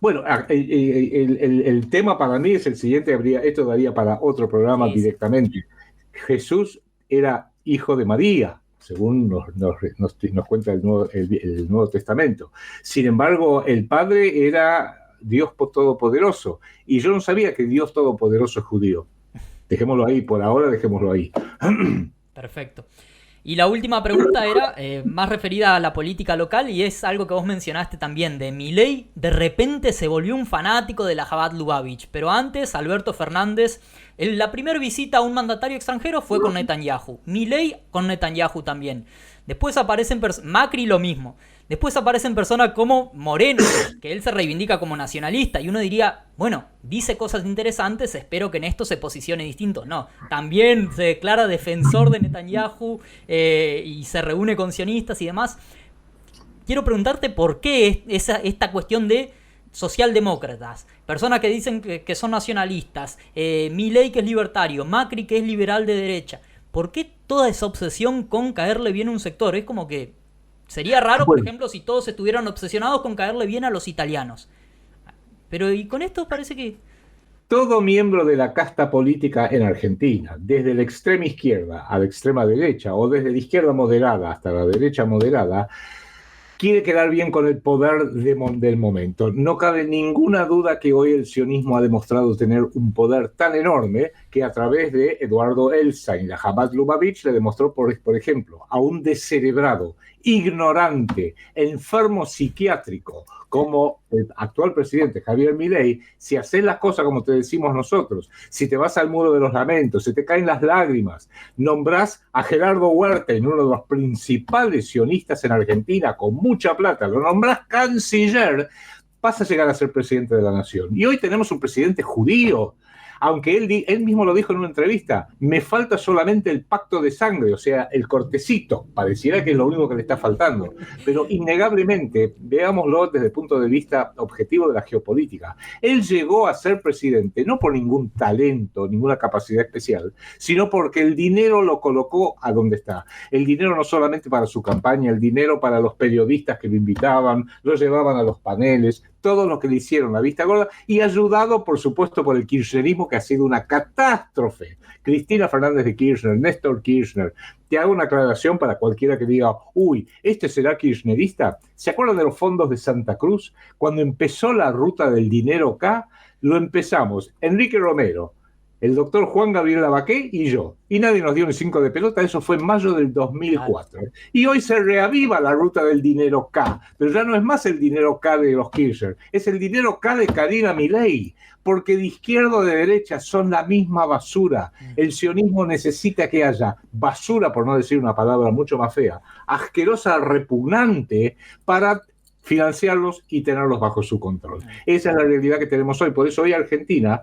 Bueno, el tema para mí es el siguiente, esto daría para otro programa directamente. Jesús era hijo de María, según nos cuenta el Nuevo Testamento. Sin embargo, el padre era Dios Todopoderoso, y yo no sabía que Dios Todopoderoso es judío. Dejémoslo ahí, por ahora dejémoslo ahí. Perfecto. Y la última pregunta era más referida a la política local, y es algo que vos mencionaste también, de Milei de repente se volvió un fanático de la Chabad Lubavitch, pero antes Alberto Fernández, la primera visita a un mandatario extranjero fue con Netanyahu, Milei con Netanyahu también, después aparecen Macri lo mismo, después aparecen personas como Moreno, que él se reivindica como nacionalista, y uno diría, bueno, dice cosas interesantes, espero que en esto se posicione distinto. No, también se declara defensor de Netanyahu y se reúne con sionistas y demás. Quiero preguntarte por qué esta cuestión de socialdemócratas, personas que dicen que son nacionalistas, Milei que es libertario, Macri que es liberal de derecha. ¿Por qué toda esa obsesión con caerle bien a un sector? Es como que sería raro, por ejemplo, si todos estuvieran obsesionados con caerle bien a los italianos. Pero y con esto parece que... Todo miembro de la casta política en Argentina, desde la extrema izquierda a la extrema derecha, o desde la izquierda moderada hasta la derecha moderada, quiere quedar bien con el poder del momento. No cabe ninguna duda que hoy el sionismo ha demostrado tener un poder tan enorme que a través de Eduardo Elsa y la Chabad Lubavitch le demostró, por ejemplo, a un descerebrado, ignorante, enfermo psiquiátrico, como el actual presidente Javier Milei, si haces las cosas como te decimos nosotros, si te vas al Muro de los Lamentos, se te caen las lágrimas, nombrás a Gerardo Huerta, en uno de los principales sionistas en Argentina, con mucha plata, lo nombrás canciller, vas a llegar a ser presidente de la nación. Y hoy tenemos un presidente judío, aunque él mismo lo dijo en una entrevista, me falta solamente el pacto de sangre, o sea, el cortecito, pareciera que es lo único que le está faltando, pero innegablemente, veámoslo desde el punto de vista objetivo de la geopolítica, él llegó a ser presidente no por ningún talento, ninguna capacidad especial, sino porque el dinero lo colocó a donde está. El dinero no solamente para su campaña, el dinero para los periodistas que lo invitaban, lo llevaban a los paneles, todos los que le hicieron la vista gorda, y ayudado, por supuesto, por el kirchnerismo, que ha sido una catástrofe. Cristina Fernández de Kirchner, Néstor Kirchner. Te hago una aclaración para cualquiera que diga, uy, ¿este será kirchnerista? ¿Se acuerdan de los fondos de Santa Cruz? Cuando empezó la ruta del dinero acá, lo empezamos Enrique Romero, el doctor Juan Gabriel Abaqué y yo. Y nadie nos dio ni 5 de pelota, eso fue en mayo del 2004. Y hoy se reaviva la ruta del dinero K, pero ya no es más el dinero K de los Kirchner, es el dinero K de Karina Milei, porque de izquierda o de derecha son la misma basura. El sionismo necesita que haya basura, por no decir una palabra mucho más fea, asquerosa, repugnante, para financiarlos y tenerlos bajo su control. Esa es la realidad que tenemos hoy. Por eso hoy Argentina,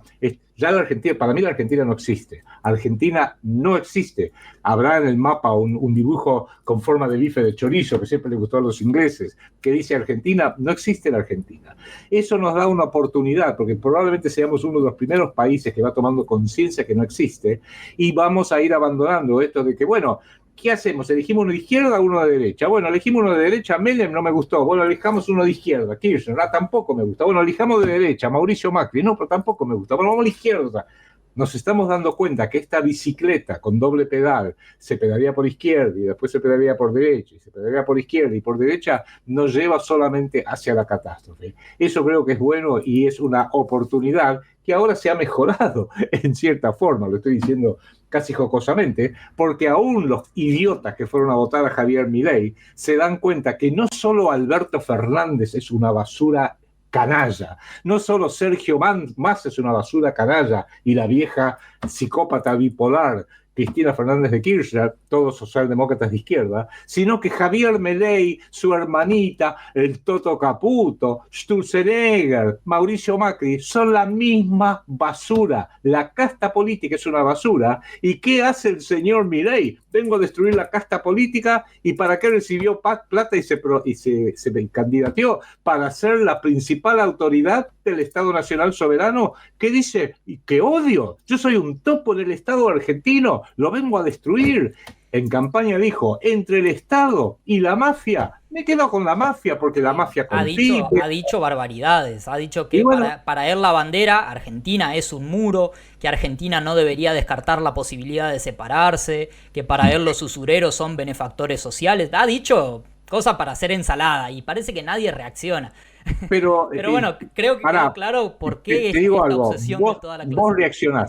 para mí la Argentina no existe. Argentina no existe. Habrá en el mapa un dibujo con forma de bife de chorizo, que siempre le gustó a los ingleses, que dice Argentina. No existe la Argentina. Eso nos da una oportunidad, porque probablemente seamos uno de los primeros países que va tomando conciencia que no existe, y vamos a ir abandonando esto de que, bueno, ¿qué hacemos? ¿Elegimos uno de izquierda o uno de derecha? Bueno, elegimos uno de derecha, Menem no me gustó. Bueno, elijamos uno de izquierda, Kirchner, tampoco me gusta. Bueno, elijamos de derecha, Mauricio Macri, no, pero tampoco me gusta. Bueno, vamos a la izquierda. Nos estamos dando cuenta que esta bicicleta con doble pedal se pedalea por izquierda y después se pedalea por derecha y se pedalea por izquierda y por derecha, nos lleva solamente hacia la catástrofe. Eso creo que es bueno y es una oportunidad que ahora se ha mejorado en cierta forma, lo estoy diciendo casi jocosamente, porque aún los idiotas que fueron a votar a Javier Milei se dan cuenta que no solo Alberto Fernández es una basura canalla, no solo Sergio Massa es una basura canalla y la vieja psicópata bipolar Cristina Fernández de Kirchner, todos socialdemócratas de izquierda, sino que Javier Milei, su hermanita, el Toto Caputo, Sturzenegger, Mauricio Macri, son la misma basura. La casta política es una basura. ¿Y qué hace el señor Milei? Vengo a destruir la casta política. ¿Y para qué recibió plata y se candidateó? Para ser la principal autoridad del Estado Nacional Soberano, que dice, que odio, yo soy un topo en el Estado argentino, lo vengo a destruir. En campaña dijo, entre el Estado y la mafia, me quedo con la mafia porque la mafia compite. Ha dicho barbaridades, ha dicho que bueno, para él la bandera Argentina es un muro, que Argentina no debería descartar la posibilidad de separarse, que para él los usureros son benefactores sociales, ha dicho cosas para hacer ensalada y parece que nadie reacciona. Pero bueno, creo que quedó claro por qué te digo esta algo. obsesión de toda la clase.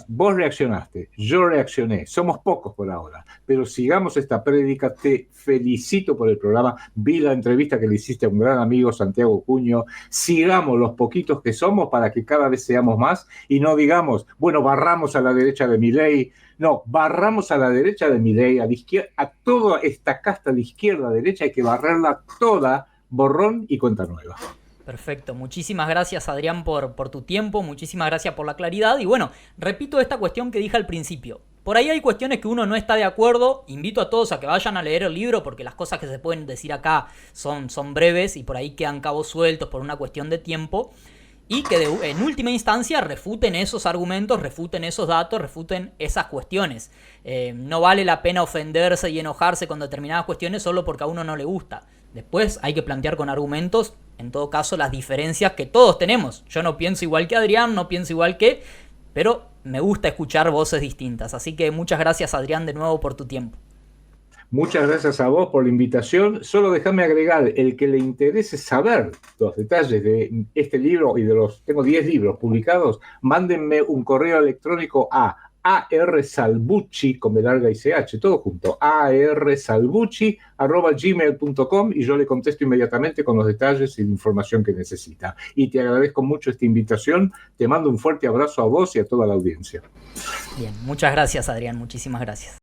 Vos reaccionaste, yo reaccioné, somos pocos por ahora, pero sigamos esta prédica, te felicito por el programa, vi la entrevista que le hiciste a un gran amigo, Santiago Cuño, sigamos los poquitos que somos para que cada vez seamos más y no digamos, bueno, barramos a la derecha de Milei, no, barramos a la derecha de Milei, a la izquierda, a toda esta casta de izquierda-derecha hay que barrerla toda, borrón y cuenta nueva. Perfecto, muchísimas gracias Adrián por tu tiempo, muchísimas gracias por la claridad y bueno, repito esta cuestión que dije al principio, por ahí hay cuestiones que uno no está de acuerdo, invito a todos a que vayan a leer el libro porque las cosas que se pueden decir acá son breves y por ahí quedan cabos sueltos por una cuestión de tiempo y que en última instancia refuten esos argumentos, refuten esos datos, refuten esas cuestiones. No vale la pena ofenderse y enojarse con determinadas cuestiones solo porque a uno no le gusta. Después hay que plantear con argumentos, en todo caso, las diferencias que todos tenemos. Yo no pienso igual que Adrián, no pienso igual que... pero me gusta escuchar voces distintas. Así que muchas gracias, Adrián, de nuevo por tu tiempo. Muchas gracias a vos por la invitación. Solo déjame agregar, el que le interese saber los detalles de este libro y de tengo 10 libros publicados, mándenme un correo electrónico a arsalbucci, con B larga y CH, todo junto, arsalbucci@gmail.com y yo le contesto inmediatamente con los detalles y la información que necesita. Y te agradezco mucho esta invitación, te mando un fuerte abrazo a vos y a toda la audiencia. Bien, muchas gracias Adrián, muchísimas gracias.